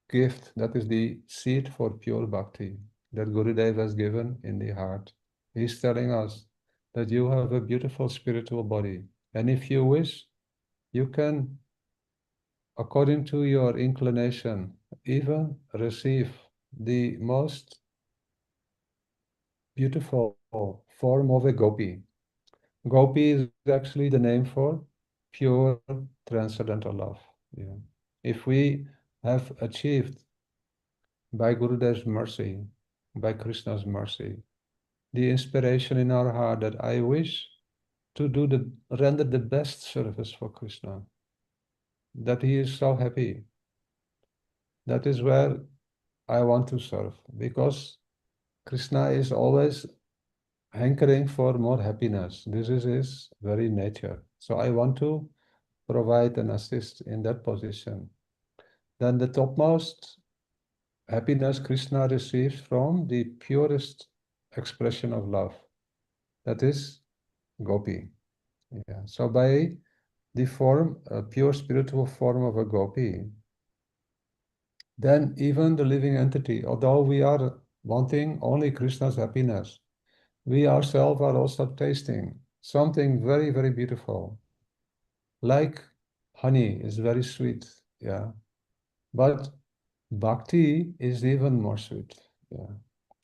gift that is the seed for pure bhakti that Gurudev has given in the heart. He's telling us that you have a beautiful spiritual body, and if you wish, you can, according to your inclination, even receive the most beautiful form of a gopi. Gopi is actually the name for pure transcendental love. Yeah. If we have achieved by Gurudev's mercy, by Krishna's mercy, the inspiration in our heart that I wish to render the best service for Krishna, that he is so happy. That is where I want to serve, because Krishna is always hankering for more happiness. This is his very nature. So I want to provide and assist in that position. Then the topmost happiness Krishna receives from the purest expression of love. That is gopi. Yeah. So by the form, a pure spiritual form of a gopi, then even the living entity, although we are wanting only Krishna's happiness, we ourselves are also tasting something very, very beautiful. Like honey is very sweet, yeah. But bhakti is even more sweet, yeah.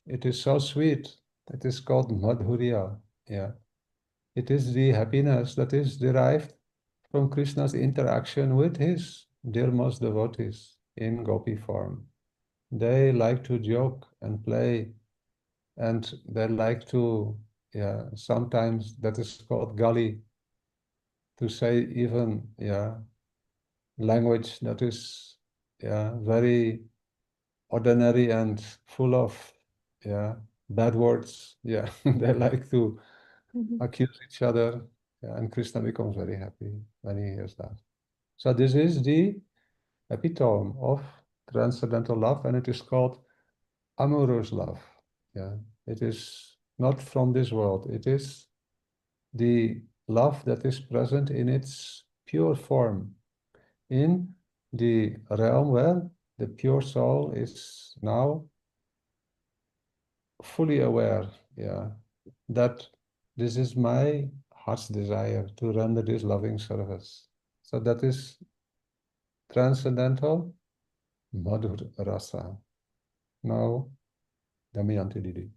It is so sweet, it is called madhurya, yeah. It is the happiness that is derived from Krishna's interaction with his dearest devotees in gopi form. They like to joke and play, and they like to, yeah, sometimes that is called gali, to say even, yeah, language that is, yeah, very ordinary and full of, yeah, bad words. Yeah, they like to accuse each other, yeah, and Krishna becomes very happy when he hears that. So this is the epitome of transcendental love, and it is called amorous love. Yeah, it is not from this world. It is the love that is present in its pure form in the realm where the pure soul is now fully aware, yeah, that this is my heart's desire to render this loving service. So that is transcendental madhur rasa. Now, Damayanti Didi.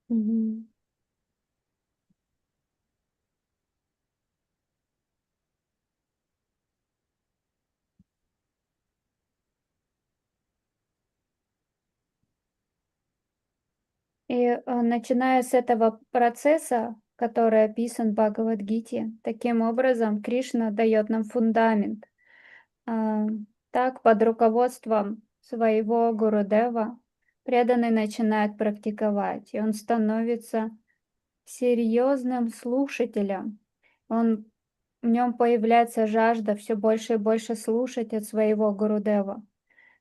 Мгм. И начиная с этого процесса, который описан в Бхагавад-гите, таким образом Кришна дает нам фундамент. А, Так, под руководством своего Гурудева преданный начинает практиковать, и он становится серьезным слушателем. В нем появляется жажда все больше и больше слушать от своего Гурудева.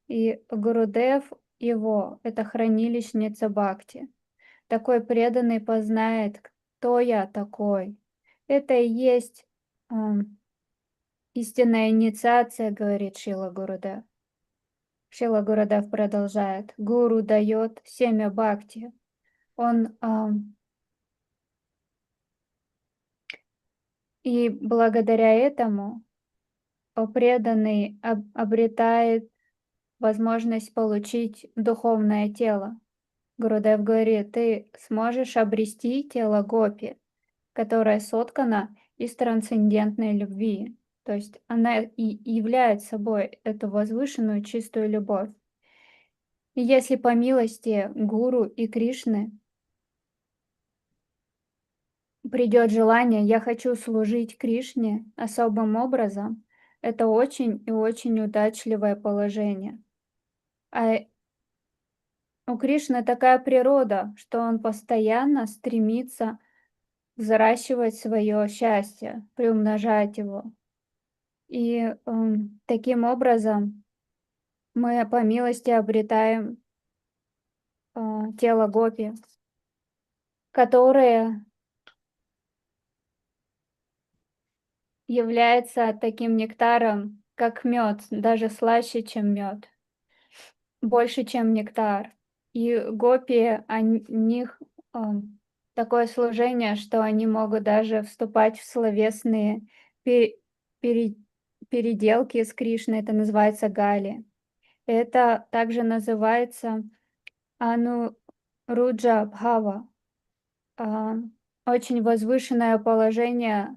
И Гурудев его — это хранилищница Бхакти. Такой преданный познает, кто я такой. Это и есть истинная инициация, говорит Шрила Гурудев. Шрила Гурудев продолжает. Гуру дает семя Бхакти. Он и благодаря этому преданный обретает возможность получить духовное тело. Гурудев говорит, ты сможешь обрести тело гопи, которое соткано из трансцендентной любви. То есть она и является собой эту возвышенную чистую любовь. И если по милости Гуру и Кришны придет желание, я хочу служить Кришне особым образом, это очень и очень удачливое положение. А у Кришны такая природа, что он постоянно стремится взращивать свое счастье, приумножать его. И таким образом мы по милости обретаем тело гопи, которое является таким нектаром, как мед, даже слаще, чем мед, больше, чем нектар. И гопи, у них такое служение, что они могут даже вступать в словесные переделки с Кришной, это называется гали. Это также называется ануруджа бхава, очень возвышенное положение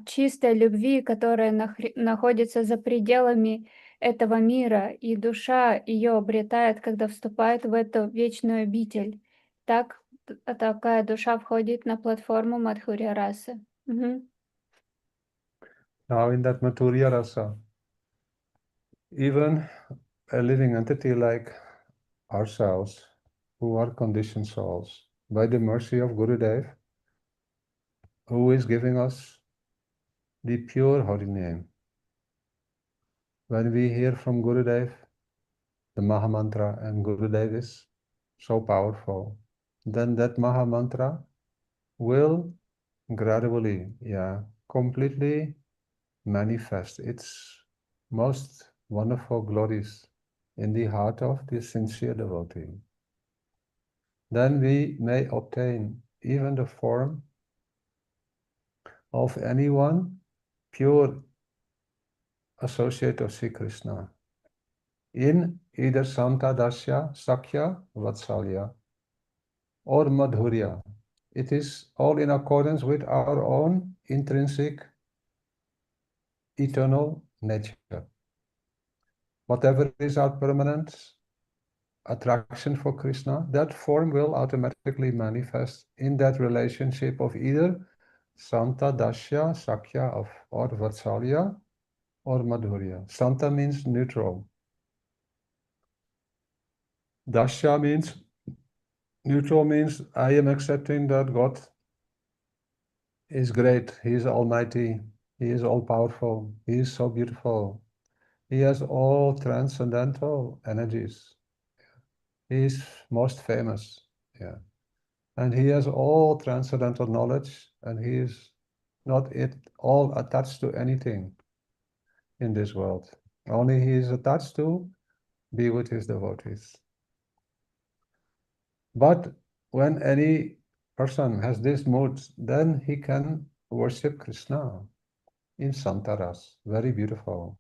чистой любви, которая находится за пределами этого мира, и душа ее обретает, когда вступает в эту вечную обитель. Так такая душа входит на платформу Мадхурья расы. Мгм. Now in that Madhurya Rasa, even a living entity like ourselves, who are conditioned souls, by the mercy of Gurudev, who is giving us the pure holy name. When we hear from Gurudev, the Mahamantra, and Gurudev is so powerful, then that Mahamantra will gradually, completely manifest its most wonderful glories in the heart of the sincere devotee. Then we may obtain even the form of anyone pure associate of Sri Krishna in either krsna-dasa, Sakya, Vatsalya, or Madhurya. It is all in accordance with our own intrinsic eternal nature. Whatever is our permanent attraction for Krishna, that form will automatically manifest in that relationship of either Santa, Dasya, Sakya, or Vatsalya, or Madhurya. Santa means neutral. Dasya means neutral, means I am accepting that God is great, He is almighty, He is all powerful, He is so beautiful, He has all transcendental energies, He is most famous, and He has all transcendental knowledge, and He is not at all attached to anything in this world. Only He is attached to be with His devotees. But when any person has this mood, then he can worship Krishna in Santaras. Very beautiful.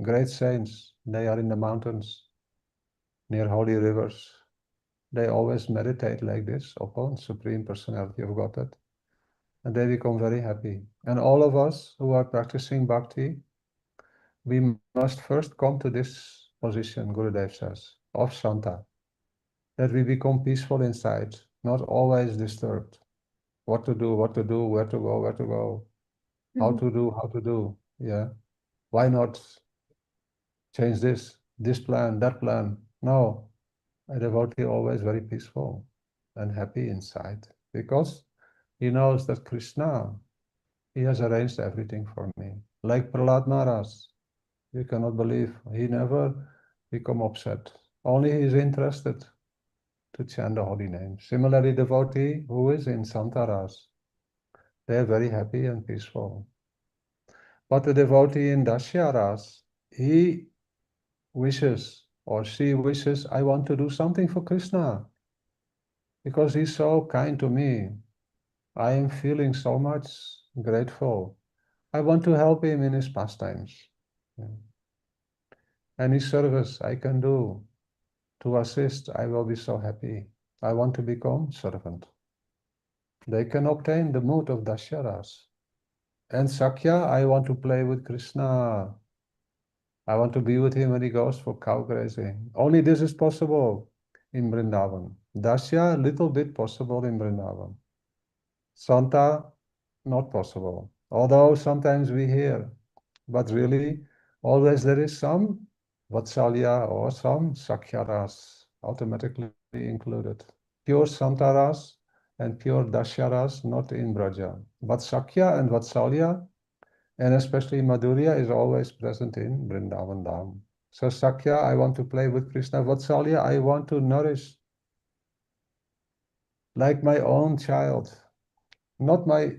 Great saints, they are in the mountains. near holy rivers. They always meditate like this upon Supreme Personality of Godhead. And they become very happy. And all of us who are practicing bhakti, we must first come to this position, Gurudev says, of Shanta, that we become peaceful inside, not always disturbed. What to do, where to go, how to do, yeah. Why not change this plan, that plan? No, a devotee always very peaceful and happy inside, because he knows that Krishna, he has arranged everything for me. Like Prahlad Maharaj, you cannot believe, he never become upset. Only he is interested to chant the holy name. Similarly, devotee who is in Santaras, they are very happy and peaceful. But the devotee in Dashyaras, he wishes or she wishes, I want to do something for Krishna because he's so kind to me. I am feeling so much grateful. I want to help him in his pastimes. Yeah. Any service I can do to assist, I will be so happy. I want to become servant. They can obtain the mood of Dashyaras. And Sakya, I want to play with Krishna. I want to be with him when he goes for cow grazing. Only this is possible in Vrindavan. Dasya, little bit possible in Vrindavan. Santa, not possible. Although sometimes we hear, but really, always there is some Vatsalya or some Sakyaras automatically included. Pure Santaras and pure Dashyaras, not in Braja. But Sakya and Vatsalya, and especially Madhurya, is always present in Vrindavan Dham. So Sakya, I want to play with Krishna. Vatsalya, I want to nourish like my own child. Not my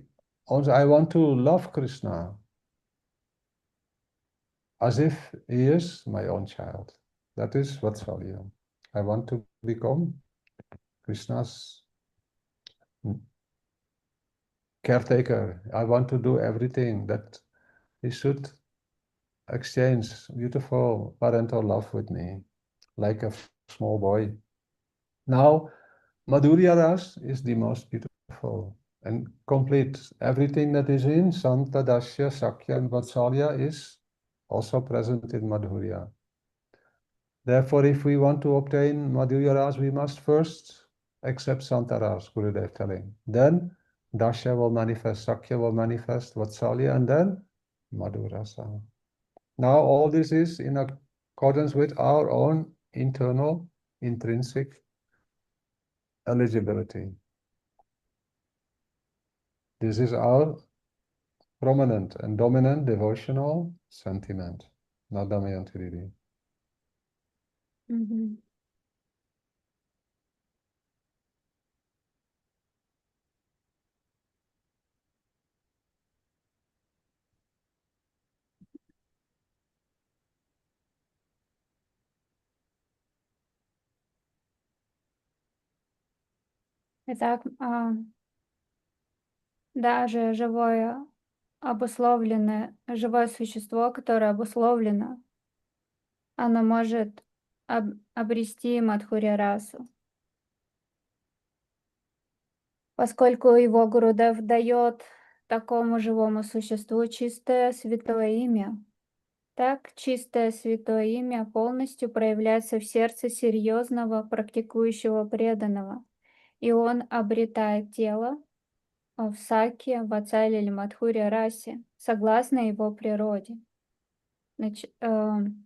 own, I want to love Krishna as if he is my own child. That is Vatsalya. I want to become Krishna's caretaker. I want to do everything that he should exchange beautiful parental love with me, like a small boy. Now, Madhurya Ras is the most beautiful and complete. Everything that is in Santa, Dasya, Sakya, and Vatsalya is also present in Madhurya. Therefore, if we want to obtain Madhurya Ras, we must first accept Santa Ras, Gurudev telling. Then Dasya will manifest, Sakya will manifest, Vatsalya, and then Madhurya Rasa. Now, all this is in accordance with our own internal, intrinsic eligibility. This is our prominent and dominant devotional sentiment. Nadamayantiridi. Итак, даже живое существо, которое обусловлено, оно может обрести Мадхурья расу. Поскольку его Гурудев дает такому живому существу чистое святое имя, так чистое святое имя полностью проявляется в сердце серьезного практикующего преданного, и он обретает тело в саке, вацале или мадхурья расе, согласно его природе. Он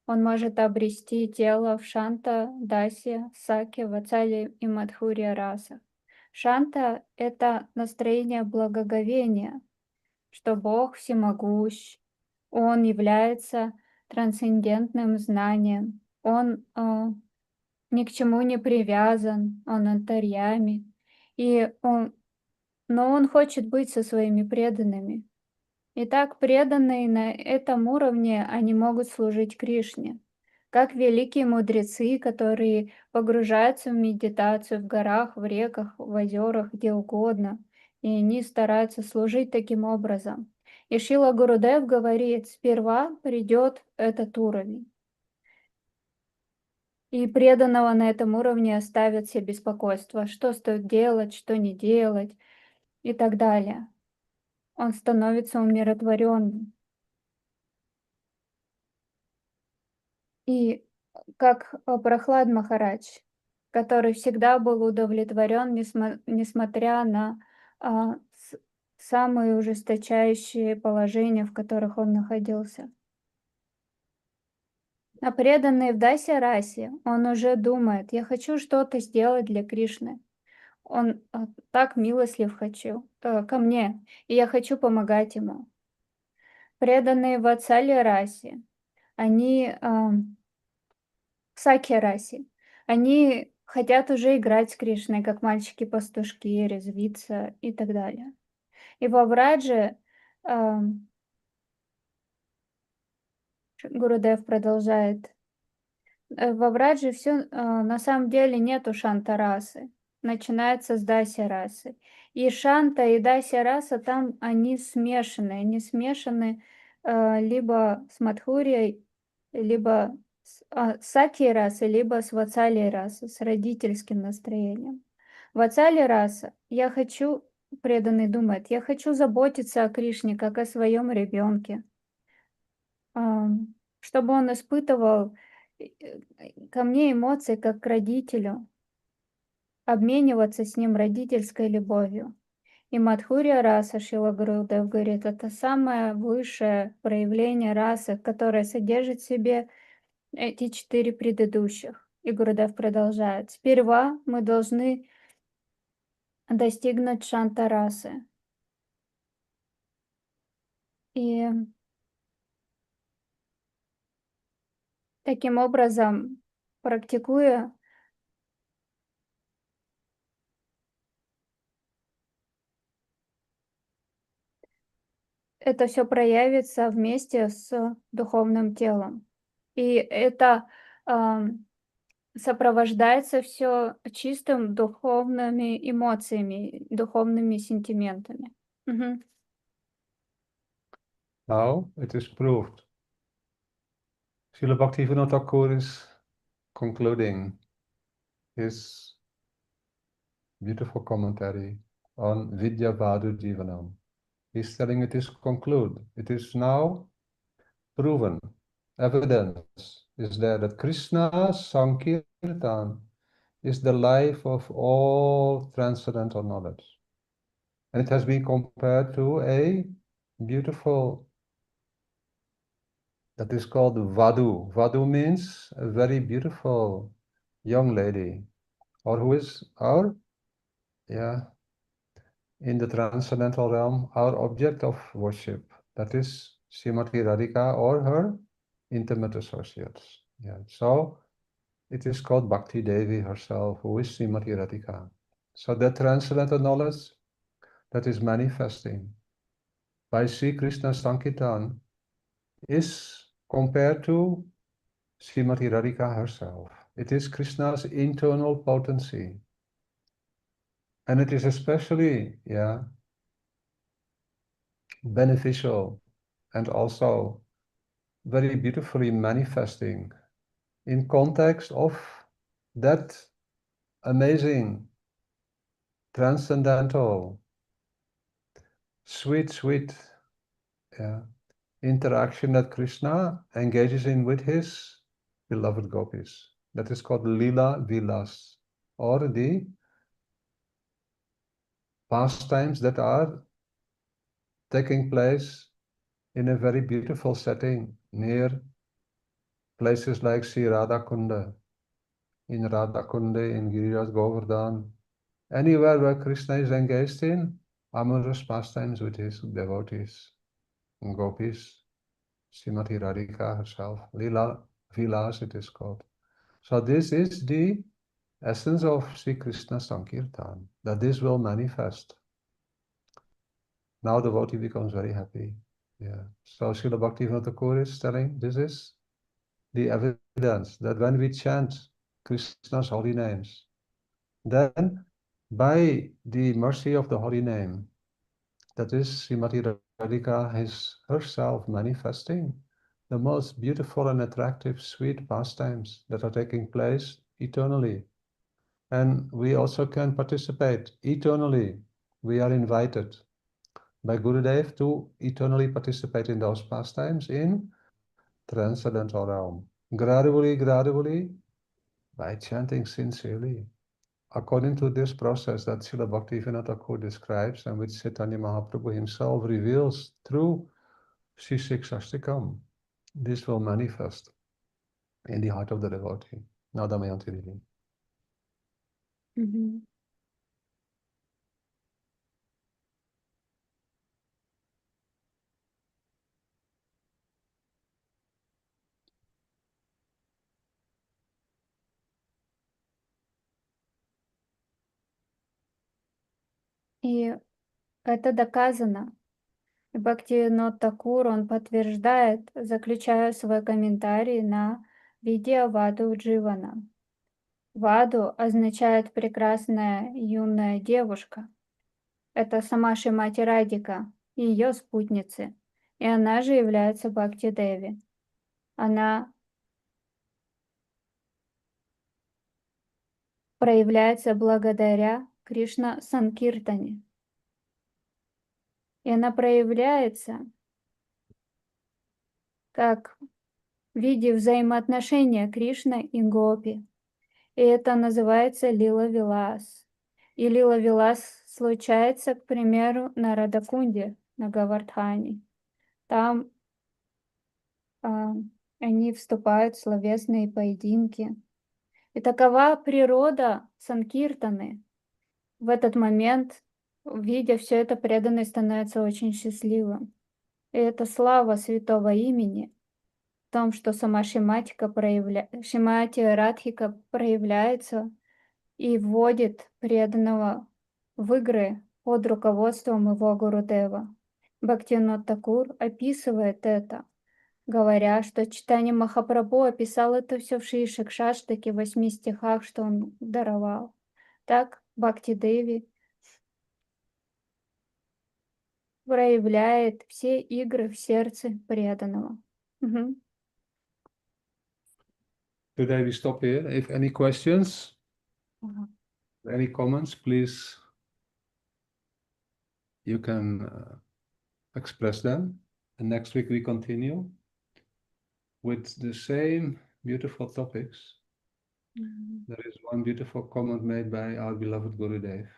может обрести тело в шанта, дасе, саке, вацале и мадхурья расах. Шанта — это настроение благоговения, что Бог всемогущ, Он является трансцендентным знанием, Он ни к чему не привязан, Он антарьями, но Он хочет быть со своими преданными. Итак, преданные на этом уровне, они могут служить Кришне, как великие мудрецы, которые погружаются в медитацию в горах, в реках, в озерах, где угодно, и они стараются служить таким образом. И Шрила Гурудев говорит, сперва придет этот уровень. И преданного на этом уровне оставят все беспокойства, что стоит делать, что не делать и так далее. Он становится умиротворенным. И как Прохлад Махарадж, который всегда был удовлетворен, несмотря на самые ужесточающие положения, в которых он находился. А преданный в Дасе Расе, он уже думает, я хочу что-то сделать для Кришны. Он так милостлив ко мне, и я хочу помогать ему. Преданные в Ватсале Расе, они в Сакья Расе, они хотят уже играть с Кришной, как мальчики-пастушки, резвиться и так далее. И во Врадже Гурудев продолжает. Во Врадже все на самом деле нету шанта-расы. Начинается с даси-расы. И шанта, и даси-раса там они смешаны. Они смешаны либо с мадхурией, либо с саки-расой, либо с вацали-расой, с родительским настроением. Вацали-раса, я хочу, преданный думает, я хочу заботиться о Кришне, как о своем ребенке. Чтобы он испытывал ко мне эмоции, как к родителю, обмениваться с ним родительской любовью. И Мадхурья раса, Шрила Гурудев говорит, это самое высшее проявление расы, которое содержит в себе эти 4 предыдущих. И Гурудев продолжает. Сперва мы должны достигнуть шанта расы. И таким образом, практикуя, это все проявится вместе с духовным телом. И это сопровождается все чистым духовными эмоциями, духовными сентиментами. Мгм. Now it is proved. Srila Bhaktivinoda Thakur is concluding his beautiful commentary on Vidya Bhadu Jivanam. He's telling it is conclude. It is now proven. Evidence is there that Krishna Sankirtan is the life of all transcendental knowledge. And it has been compared to a beautiful, that is called Vadu. Vadu means a very beautiful young lady, or who is our, in the transcendental realm, our object of worship. That is Srimati Radhika or her intimate associates. So it is called Bhakti Devi herself, who is Srimati Radhika. So that transcendental knowledge that is manifesting by Sri Krishna Sankirtan is compared to Srimati Radhika herself. It is Krishna's internal potency. And it is especially, beneficial and also very beautifully manifesting in context of that amazing, transcendental, sweet interaction that Krishna engages in with his beloved gopis. That is called Lila Vilas, or the pastimes that are taking place in a very beautiful setting near places like Sri Radhakunda, in Radhakunda, in Giriraj Govardhan, anywhere where Krishna is engaged in amorous pastimes with his devotees, gopis, Srimati Radhika herself, Lila Vilas it is called. So this is the essence of Sri Krishna Sankirtan, that this will manifest. Now the devotee becomes very happy. So Srila Bhaktivinoda Thakur is telling this is the evidence that when we chant Krishna's holy names, then by the mercy of the holy name, that is Srimati Radhika is herself manifesting the most beautiful and attractive, sweet pastimes that are taking place eternally. And we also can participate eternally. We are invited by Gurudev to eternally participate in those pastimes in transcendental realm. Gradually, by chanting sincerely, according to this process that Srila Bhaktivinoda Thakur describes and which Chaitanya Mahaprabhu himself reveals through Shikshashtaka, this will manifest in the heart of the devotee. Now, Damayanti Devi. Мгм. И это доказано. Бхактивинод Такур, он подтверждает, заключая свой комментарий на видео Ваду Дживана. Ваду означает прекрасная юная девушка. Это сама Шримати Радика и ее спутницы. И она же является Бхакти Деви. Она проявляется благодаря Кришна Санкиртане. И она проявляется как в виде взаимоотношения Кришны и Гопи. И это называется Лила-Вилас. И Лила-Вилас случается, к примеру, на Радакунде, на Гавардхане. Там они вступают в словесные поединки. И такова природа Санкиртаны. В этот момент, видя все это, преданный становится очень счастливым. И это слава святого имени в том, что сама Шримати Радхика проявляется и вводит преданного в игры под руководством его Гурудева. Бхактивинод Такур описывает это, говоря, что Чайтанья Махапрабху описал это все в Шикшаштаке, в 8 стихах, что он даровал. Так Бхакти Деви проявляет все игры в сердце преданного. Мгм. Today we stop here. If any questions, Ага. any comments, please, you can express them. And next week we continue with the same beautiful topics. Мгм. There is one beautiful comment made by our beloved Gurudev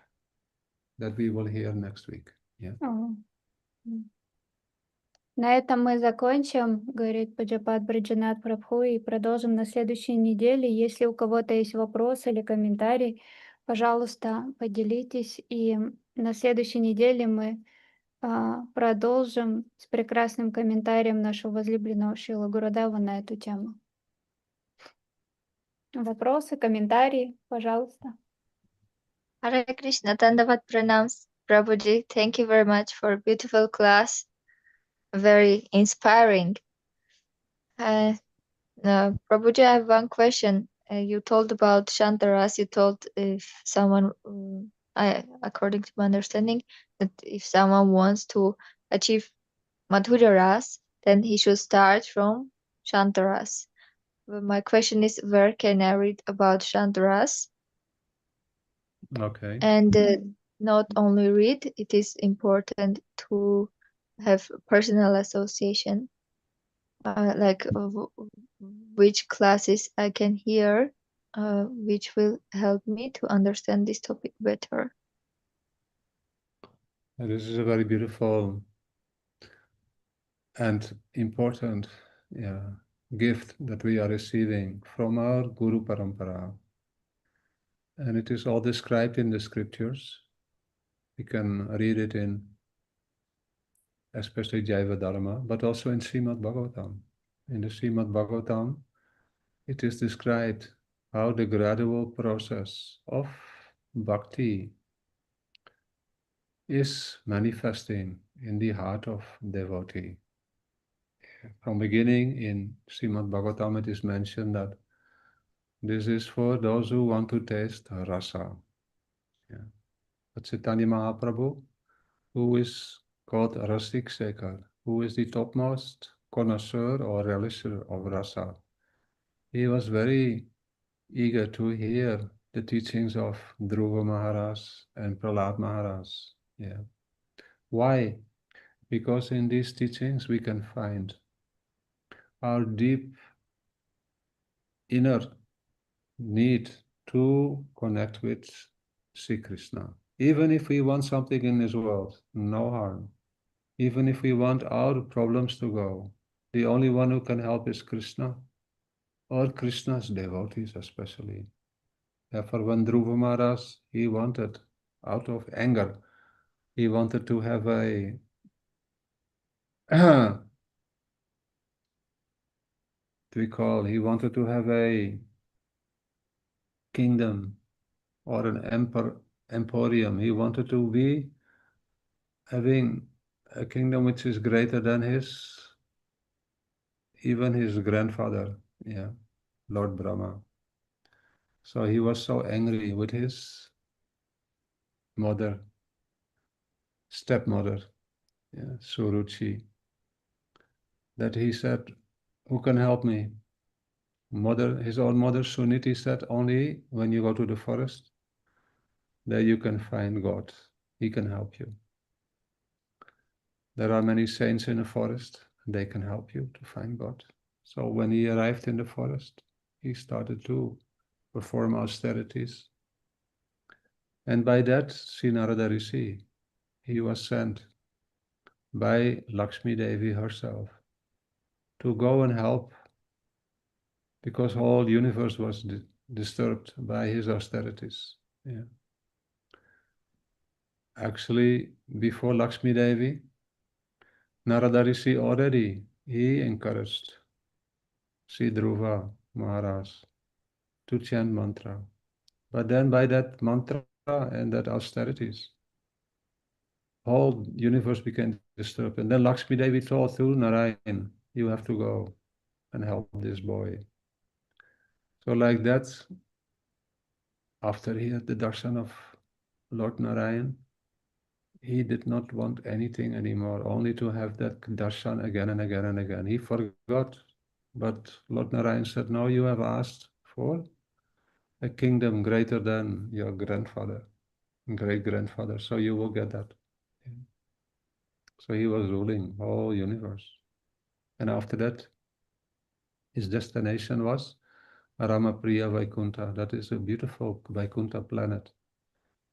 that we will hear next week. Yeah. Ага. На этом мы закончим, говорит Пуджапад Враджанатх Прабху, и продолжим на следующей неделе. Если у кого-то есть вопрос или комментарий, пожалуйста, поделитесь. И на следующей неделе мы продолжим с прекрасным комментарием нашего возлюбленного Шрила Гурудева на эту тему. Вопросы, комментарии, пожалуйста. Hare Krishna, Dandavat Pranams, Prabhuji. Thank you very much for a beautiful class. Very inspiring. Prabhuji, I have one question. You told about Shantaras. You told if someone, according to my understanding, that if someone wants to achieve Madhurya Ras, then he should start from Shantaras. But my question is, where can I read about Shantaras? Okay. And not only read, it is important to have personal association, like which classes I can hear, which will help me to understand this topic better. This is a very beautiful and important gift that we are receiving from our Guru Parampara. And it is all described in the scriptures. We can read it in especially Jaiva Dharma, but also in Srimad Bhagavatam. In the Srimad Bhagavatam, it is described how the gradual process of bhakti is manifesting in the heart of devotee. From beginning in Srimad Bhagavatam, it is mentioned that this is for those who want to taste rasa. Yeah. But Chaitanya Mahaprabhu, who is called Rasik Sekar, who is the topmost connoisseur or relisher of rasa. He was very eager to hear the teachings of Dhruva Maharaj and Prahlad Maharaj. Yeah. Why? Because in these teachings we can find our deep inner need to connect with Sri Krishna. Even if we want something in this world, no harm. Even if we want our problems to go, the only one who can help is Krishna, or Krishna's devotees especially. Therefore, when Dhruva Maharaj, he wanted, out of anger, he wanted to have a he wanted to have a kingdom or an emporium. He wanted to be having a kingdom which is greater than even his grandfather, yeah, Lord Brahma. So he was so angry with his mother, stepmother, yeah, Suruchi, that he said, who can help me? His own mother Suniti said, only when you go to the forest, there you can find God. He can help you. There are many saints in the forest, and they can help you to find God. So when he arrived in the forest, he started to perform austerities. And by that, Sri Narada Rishi, he was sent by Lakshmi Devi herself to go and help, because whole universe was disturbed by his austerities. Yeah. Actually, before Lakshmi Devi, Narada Rishi already, he encouraged Sri Dhruva Maharaj to chant mantra. But then by that mantra and that austerities, whole universe became disturbed. And then Lakshmi Devi told to Narayan, you have to go and help this boy. So like that, after he had the darshan of Lord Narayan, he did not want anything anymore, only to have that darshan again and again and again. He forgot, but Lord Narayan said, no, you have asked for a kingdom greater than your grandfather, great-grandfather, so you will get that. So he was ruling whole universe. And after that, his destination was Ramapriya Vaikuntha. That is a beautiful Vaikuntha planet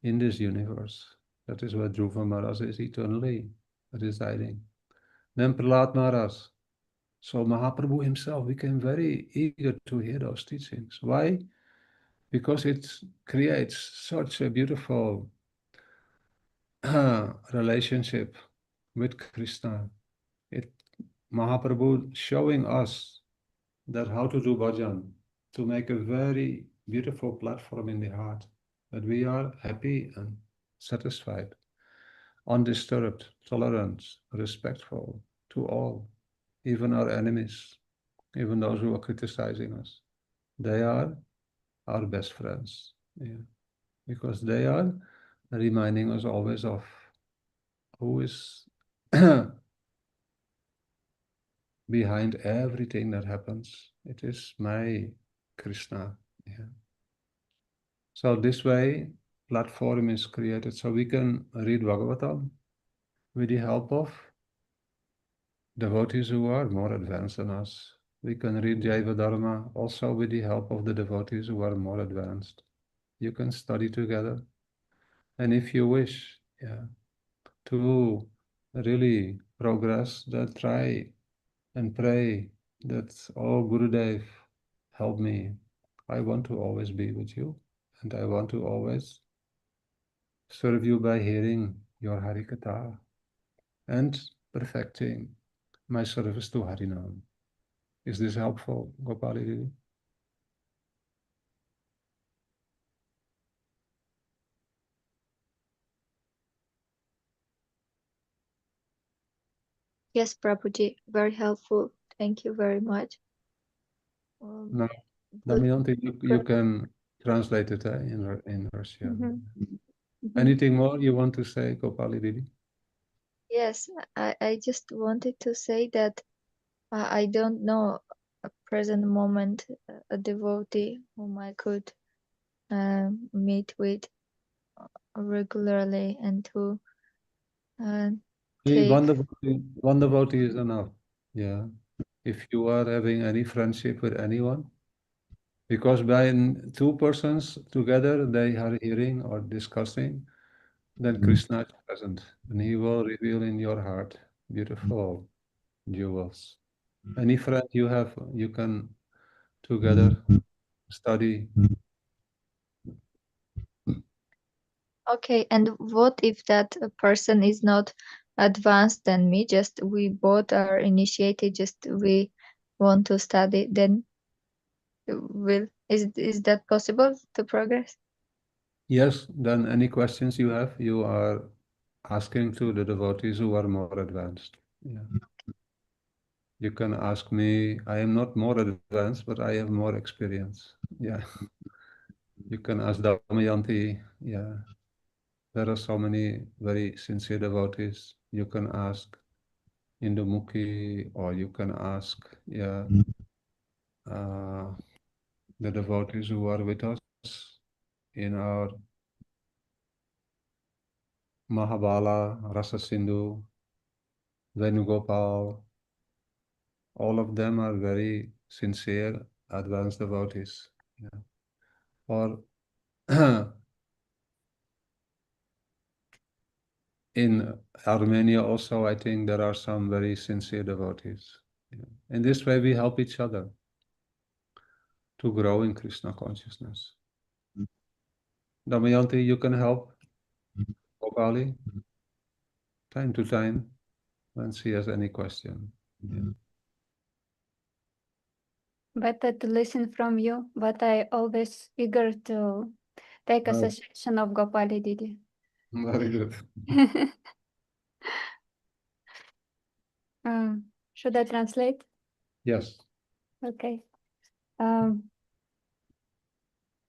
in this universe. That is where Dhruva Maharaj is eternally residing. Then Prahlad Maharaj. So Mahaprabhu himself became very eager to hear those teachings. Why? Because it creates such a beautiful relationship with Krishna. Mahaprabhu showing us that how to do bhajan, to make a very beautiful platform in the heart, that we are happy and satisfied, undisturbed, tolerant, respectful to all, even our enemies, even those who are criticizing us. They are our best friends, yeah, because they are reminding us always of who is behind everything that happens. It is my Krishna. Yeah. So this way, platform is created so we can read Bhagavatam with the help of devotees who are more advanced than us. We can read Jaiva Dharma also with the help of the devotees who are more advanced. You can study together. And if you wish, yeah, to really progress, then try and pray that, oh Gurudev, help me. I want to always be with you, and I want to always serve you by hearing your Harikatha and perfecting my service to Harinam. Is this helpful, Gopali Devi? Yes, Prabhuji, very helpful. Thank you very much. No, Good. Damayanti, you can translate it in Russian. Mhm. Anything more you want to say, Gopali Devi? Yes, I just wanted to say that I don't know at present moment a devotee whom I could meet with regularly and to take. One devotee is enough. Yeah. If you are having any friendship with anyone, because when two persons together they are hearing or discussing, then Krishna is present and he will reveal in your heart beautiful jewels. Any friend you have, you can together study. Okay, and what if that person is not advanced than me? Just we both are initiated, just we want to study, then is that possible to progress? Yes, then any questions you have, you are asking to the devotees who are more advanced. Yeah. You can ask me, I am not more advanced, but I have more experience. Yeah. You can ask Damayanti. Yeah. There are so many very sincere devotees. You can ask Indumukhi, or you can ask, yeah, the devotees who are with us in our Mahabala, Rasa Sindhu, Venugopal. All of them are very sincere, advanced devotees. Yeah. Or in Armenia also, I think there are some very sincere devotees. Yeah. In this way, we help each other to grow in Krishna consciousness. Damayanti, you can help Gopali time to time when she has any question. Yeah. Better to listen from you, but I always eager to take a Oh. suggestion of Gopali Didi. Very good. Should I translate? Yes. Окей.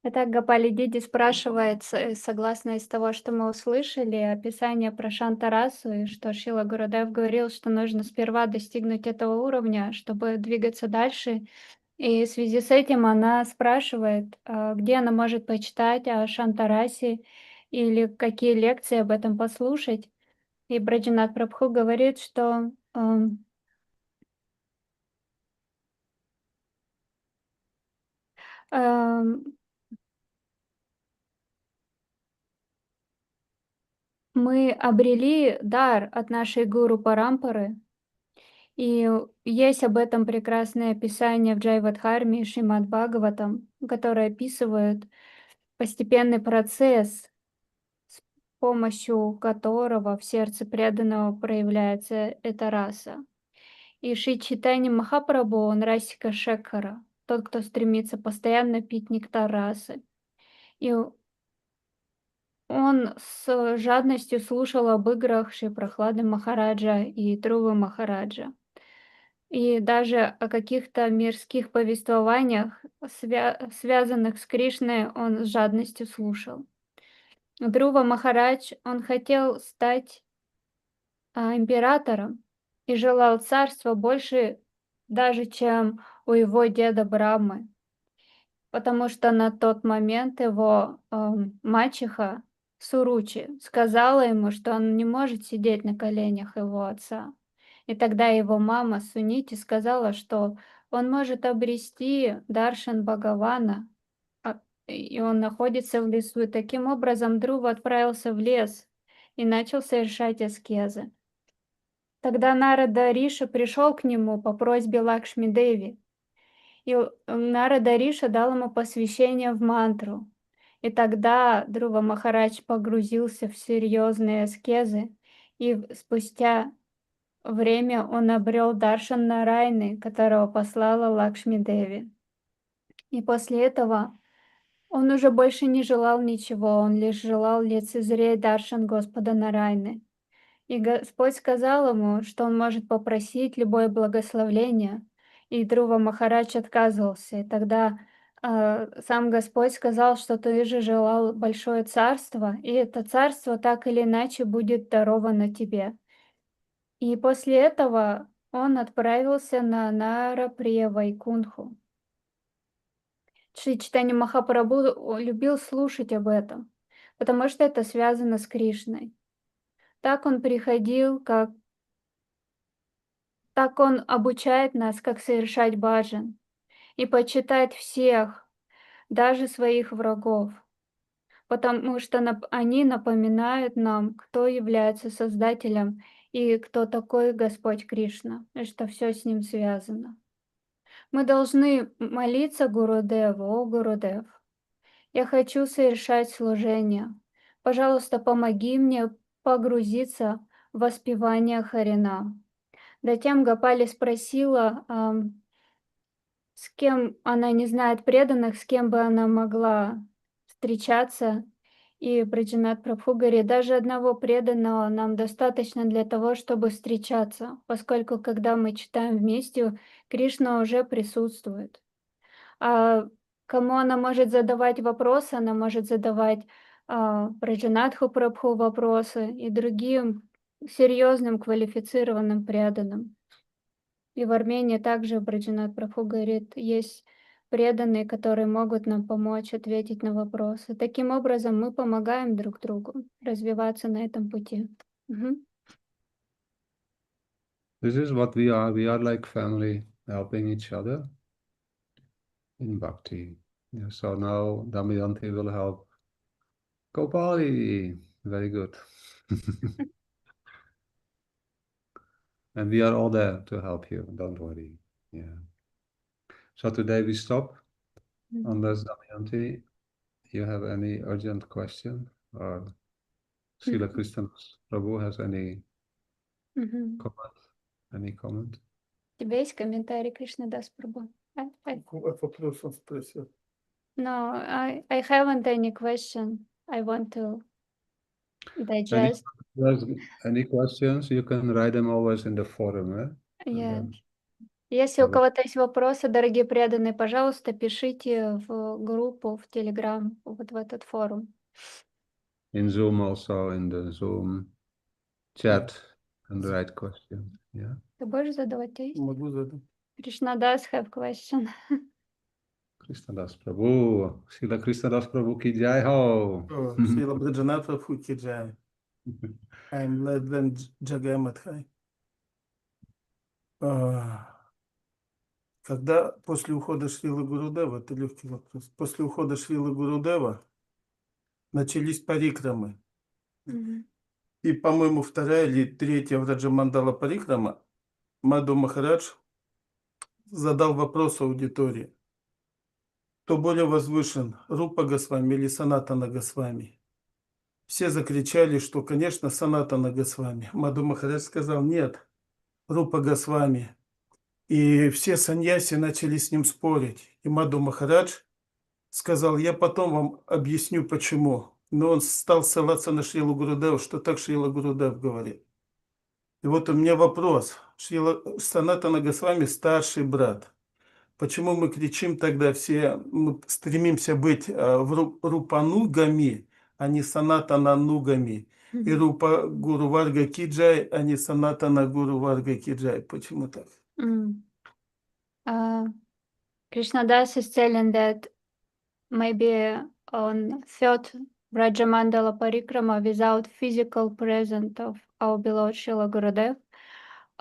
Итак, Гопали Диди спрашивает, согласно из того, что мы услышали, описание про Шантарасу, и что Шрила Гурудев говорил, что нужно сперва достигнуть этого уровня, чтобы двигаться дальше. И в связи с этим она спрашивает, где она может почитать о Шантарасе или какие лекции об этом послушать. И Браджанатх Прабху говорит, что мы обрели дар от нашей гуру Парампары, и есть об этом прекрасное описание в Джайвадхарме и Шримад Бхагаватам, которые описывают постепенный процесс, с помощью которого в сердце преданного проявляется эта раса. И Шри Чайтанья Махапрабху, он Расика Шекхара, тот, кто стремится постоянно пить нектар расы. И он с жадностью слушал об играх Шри Прохлады Махараджа и Трувы Махараджа. И даже о каких-то мирских повествованиях, связанных с Кришной, он с жадностью слушал. Друва Махарадж, он хотел стать императором и желал царства больше даже, чем у его деда Брамы, потому что на тот момент его мачеха Суручи сказала ему, что он не может сидеть на коленях его отца. И тогда его мама Сунити сказала, что он может обрести Даршан Бхагавана, и он находится в лесу. И таким образом Друва отправился в лес и начал совершать аскезы. Тогда Нарада Риша пришел к нему по просьбе Лакшми Деви, и Нарада Риша дал ему посвящение в мантру. И тогда Друва Махарадж погрузился в серьезные аскезы, и спустя время он обрел Даршан Нарайны, которого послала Лакшми Деви. И после этого он уже больше не желал ничего, он лишь желал лицезреть Даршан Господа Нарайны. И Господь сказал ему, что он может попросить любое благословление, и Друва Махарадж отказывался. И тогда сам Господь сказал, что ты же желал большое царство, и это царство так или иначе будет даровано тебе. И после этого он отправился на Нараприявайкунху. Шри Чайтанья Махапрабху любил слушать об этом, потому что это связано с Кришной. Так он приходил, так он обучает нас, как совершать баджан и почитать всех, даже своих врагов, потому что они напоминают нам, кто является Создателем и кто такой Господь Кришна, и что все с ним связано. Мы должны молиться Гурудеву: «О Гурудев, я хочу совершать служение. Пожалуйста, помоги мне погрузиться в воспевание Харинам». Затем Гопали спросила, с кем она не знает преданных, с кем бы она могла встречаться. И Враджанатх Прабху говорит: даже одного преданного нам достаточно для того, чтобы встречаться, поскольку когда мы читаем вместе, Кришна уже присутствует. А кому она может задавать вопросы? Она может задавать Враджанатху Прабху вопросы и другим серьезным квалифицированным преданным. И в Армении также Враджанатх Прабху говорит, есть преданные, которые могут нам помочь ответить на вопросы. Таким образом, мы помогаем друг другу развиваться на этом пути. Мгм. This is what we are. We are like family, helping each other in bhakti. Yeah, so now Damayanti will help Gopali. Very good. And we are all there to help you. Don't worry. Yeah. So today we stop. Mhm. Unless Damayanti, you have any urgent question, or Srila Krishna Prabhu has any Мгм. comment? Any comment? У тебя есть комментарий, Кришна-дас Прабху? Вопрос он спросил. No, I haven't any question. I want to digest. Any questions? You can write them always in the forum. Eh? Yeah. And Если у вот. кого-то есть вопросы, дорогие преданные, пожалуйста, пишите в группу, в Telegram, вот в этот форум. In Zoom also, in the Zoom chat, and write questions. Yeah. Ты будешь задавать? Есть? Могу задать. Krishna-das have question. Krishna-das Prabhu. Srila Krishna-das Prabhu ki jai ho. Шрила Враджанатха Фукиджай. I'm led than Джагамадхай. Когда после ухода Шрилы Гурудева, это легкий вопрос, после ухода Шрилы Гурудева начались парикрамы. Мгм. И, по-моему, вторая или третья Враджамандала парикрама Мадху Махарадж задал вопрос аудитории. Кто более возвышен, Рупа Госвами или Санатана Госвами? Все закричали, что, конечно, Санатана Госвами. Мадху Махарадж сказал: нет, Рупа Госвами. И все саньяси начали с ним спорить. И Мадху Махарадж сказал: я потом вам объясню, почему. Но он стал ссылаться на Шрилу Гурудева, что так Шрила Гурудев говорит. И вот у меня вопрос. Шрила Санатана Госвами старший брат. Почему мы кричим тогда все, мы стремимся быть в Рупанугами, а не Санатана-нугами? И Рупа Гуру Варга Киджай, а не Санатана Гуру Варга Киджай. Почему так? Krishna-das is telling that maybe on third Vrajamandala Parikrama, without physical presence of our beloved Srila Gurudev,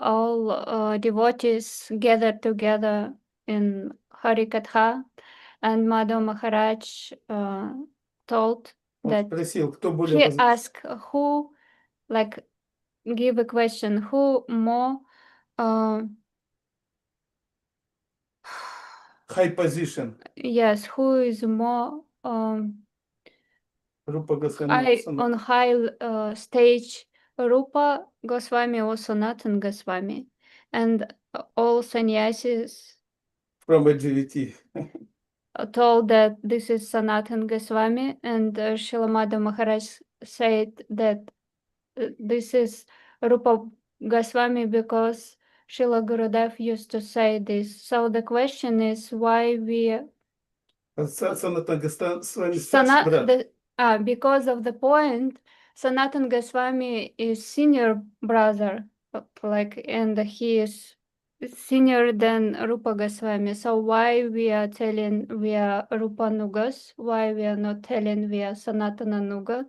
all devotees gathered together in Harikatha, and Madhu Maharaj told Он that спросил, кто более he asked who, like, give a question, who more high position. yes, who is more Рупа Госвами. on high stage, Rupa Goswami or Sanatan Goswami, and all sannyasis From LGBT. told that this is Sanatan Goswami, and Srila Madhu Maharaj said that this is Rupa Goswami because Srila Gurudev used to say this. So the question is why we Санатан Госвами старший брат. because of the point, Sanatan Goswami is senior brother, like, and he is senior than Rupa Goswami. So why we are telling we are Rupa Nugas? Why we are not telling we are Sanatana Nuga?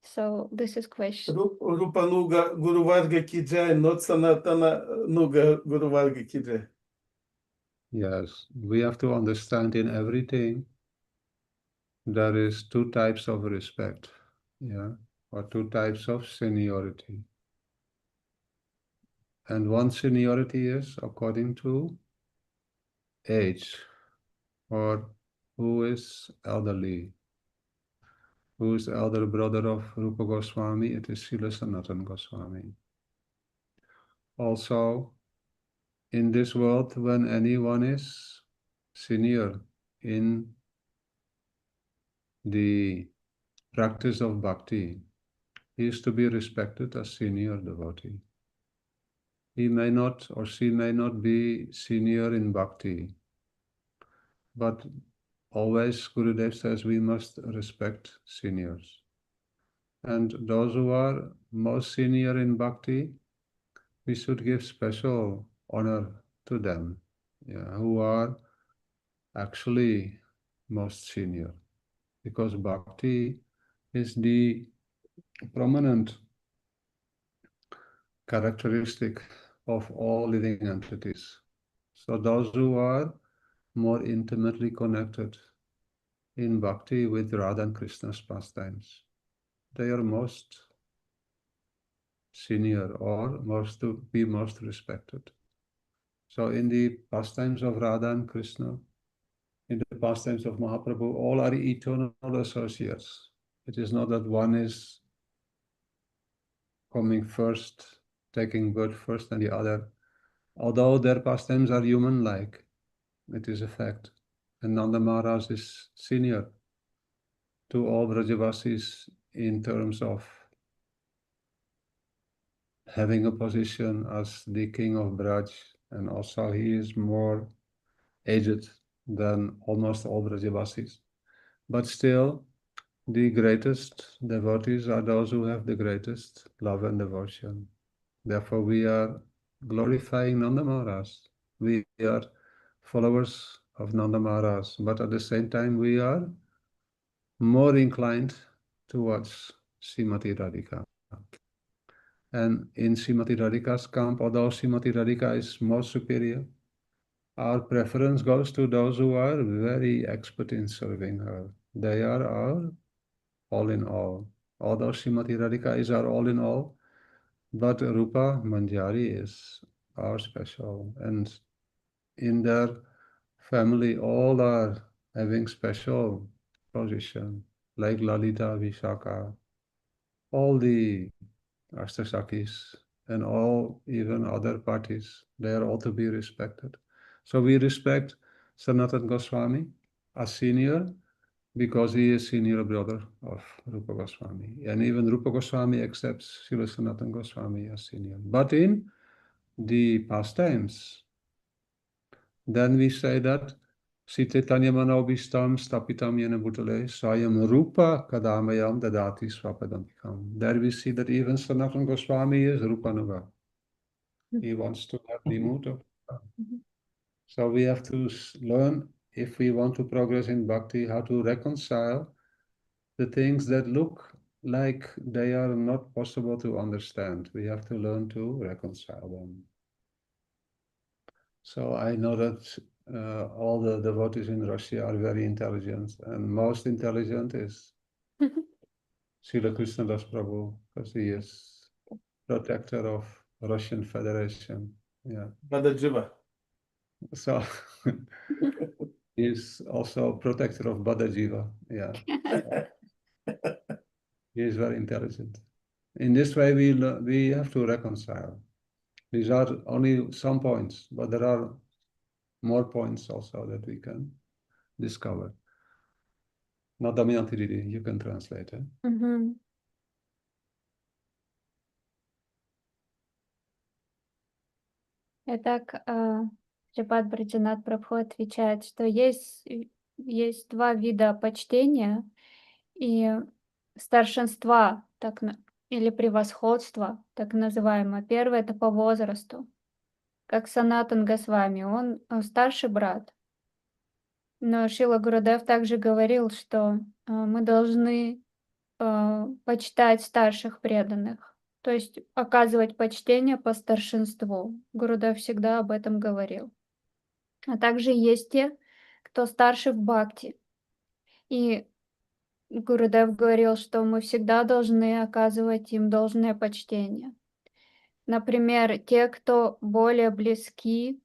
So this is question. Rupanuga Guru Varga Ki Jai, not Sanatana Nuga Guru Varga Ki Jai. Yes, we have to understand in everything there is two types of respect, yeah, or two types of seniority. And one seniority is according to age, or who is elderly. Who is the elder brother of Rupa Goswami? It is Srila Sanatana Goswami. Also, in this world, when anyone is senior in the practice of bhakti, he is to be respected as senior devotee. He may not or she may not be senior in bhakti, but always Gurudev says we must respect seniors. And those who are most senior in bhakti, we should give special honor to them, who are actually most senior, because bhakti is the prominent characteristic of all living entities. So those who are more intimately connected in bhakti with Radha and Krishna's pastimes, they are most senior or most to be most respected. So in the pastimes of Radha and Krishna, in the pastimes of Mahaprabhu, all are eternal associates. It is not that one is coming first, taking birth first, and the other, although their pastimes are human-like, it is a fact. And Nanda Maharaj is senior to all Vrajavasis in terms of having a position as the king of Braj, and also he is more aged than almost all Vrajavasis. But still, the greatest devotees are those who have the greatest love and devotion. Therefore, we are glorifying Nanda Maharaj. We are followers of Nanda Maharaj, but at the same time, we are more inclined towards Srimati Radhika. And in Srimati Radhika's camp, although Srimati Radhika is more superior, our preference goes to those who are very expert in serving her. They are our all in all. Although Srimati Radhika is our all in all, but Rupa Manjari is our special. And in their family, all are having special position, like Lalita, Vishaka, all the Ashtasakis, and all even other parties, they are all to be respected. So we respect Sanatana Goswami as senior, because he is senior brother of Rupa Goswami. And even Rupa Goswami accepts Srila Sanatana Goswami as senior. But in the pastimes, then we say that Sititanya Manobhistam Stapitam Yena Bhutale Sayam Rupa Kadamayam Dadati Swapadantikam. There we see that even Sanatana Goswami is Rupanuga. He wants to have the mood of So we have to learn, if we want to progress in bhakti, how to reconcile the things that look like they are not possible to understand. We have to learn to reconcile them. So I know that all the devotees in Russia are very intelligent, and most intelligent is Srila krsna-dasa Prabhu, because he is protector of Russian Federation. Yeah. Badajiva. So he is also protector of Badajiva. Yeah. He is very intelligent. In this way, we have to reconcile. These are only some points, but there are more points also that we can discover. Now, Damayanti Didi, you can translate. Итак, Шрипад Враджанатх Прабху отвечает, что есть два вида почтения и старшинства, или превосходства, так называемое. Первое — это по возрасту. как Санатан Госвами, он старший брат. Но Шрила Гурудев также говорил, что мы должны почитать старших преданных, то есть оказывать почтение по старшинству. Гурудев всегда об этом говорил. А также есть те, кто старше в бхакти. И Гурудев говорил, что мы всегда должны оказывать им должное почтение. Например, те, кто более близки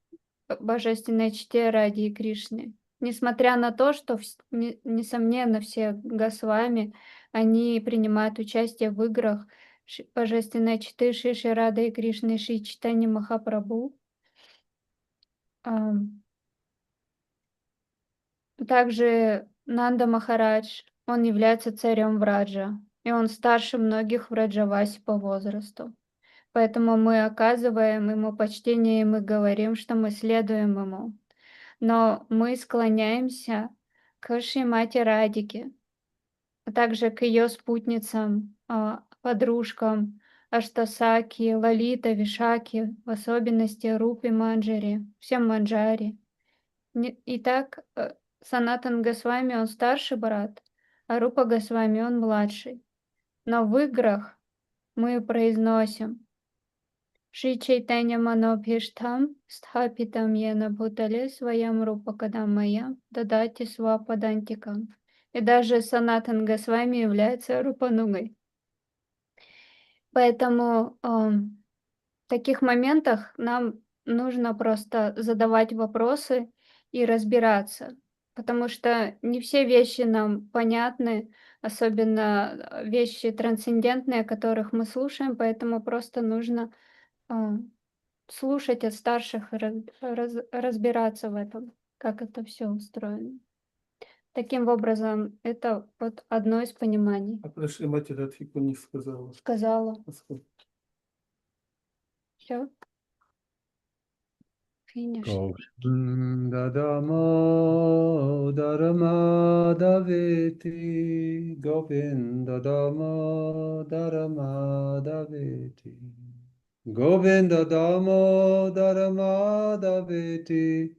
к божественной чте Ради Кришны. Несмотря на то, что, несомненно, все Госвами, они принимают участие в играх божественной чты Шри Рады и Кришны Шри Чайтанья Махапрабху. Также Нанда Махарадж, он является царем Враджа, и он старше многих враджаваси по возрасту. Поэтому мы оказываем ему почтение, и мы говорим, что мы следуем ему. Но мы склоняемся к Шримати Радике, а также к ее спутницам, подружкам Аштасаки, Лалита, Вишаки, в особенности Рупи Манджари, всем Манджари. Итак, Санатан Госвами, он старший брат, а Рупа Госвами, он младший. Но в играх мы произносим Шри Чайтанья Манобхиштхам Стхапитам Йена Бхутале Своям Рупакадам Мая Дадати Свападантикам. И даже Санатан Госвами является Рупанугой. Поэтому в таких моментах нам нужно просто задавать вопросы и разбираться, потому что не все вещи нам понятны, особенно вещи трансцендентные, о которых мы слушаем, поэтому просто нужно слушать от старших и разбираться в этом, как это все устроено. Таким образом, это вот одно из пониманий. А про Шримати Радхику не сказала. Сказала. Все. Финиш. Govinda Damodara Madhaveti Govinda Damodara Madhaveti Govinda Damodara Madhaveti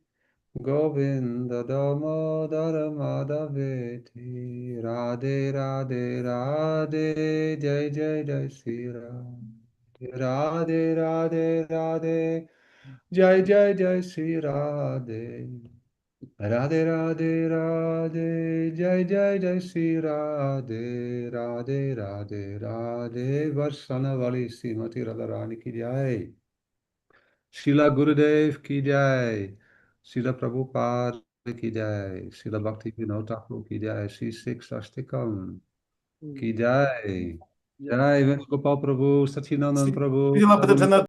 Govinda Damodara Madhaveti Radhe Radhe Radhe Jai Jai Jai Sri Ram Radhe Radhe Radhe Jai Jai Jai Sri Radhe Radhe Radhe Radhe Jai Jai Jai Sri Radhe Radhe Radhe Radhe Varsanavali Srimati Radharani ki Jai Srila Gurudev ki Jai Srila Prabhupada ki Jai Srila Bhakti Vinod Thakur ki Jai Sri Shikshastakam ki Jai Jai Venugopal Prabhu Satyanandan Prabhu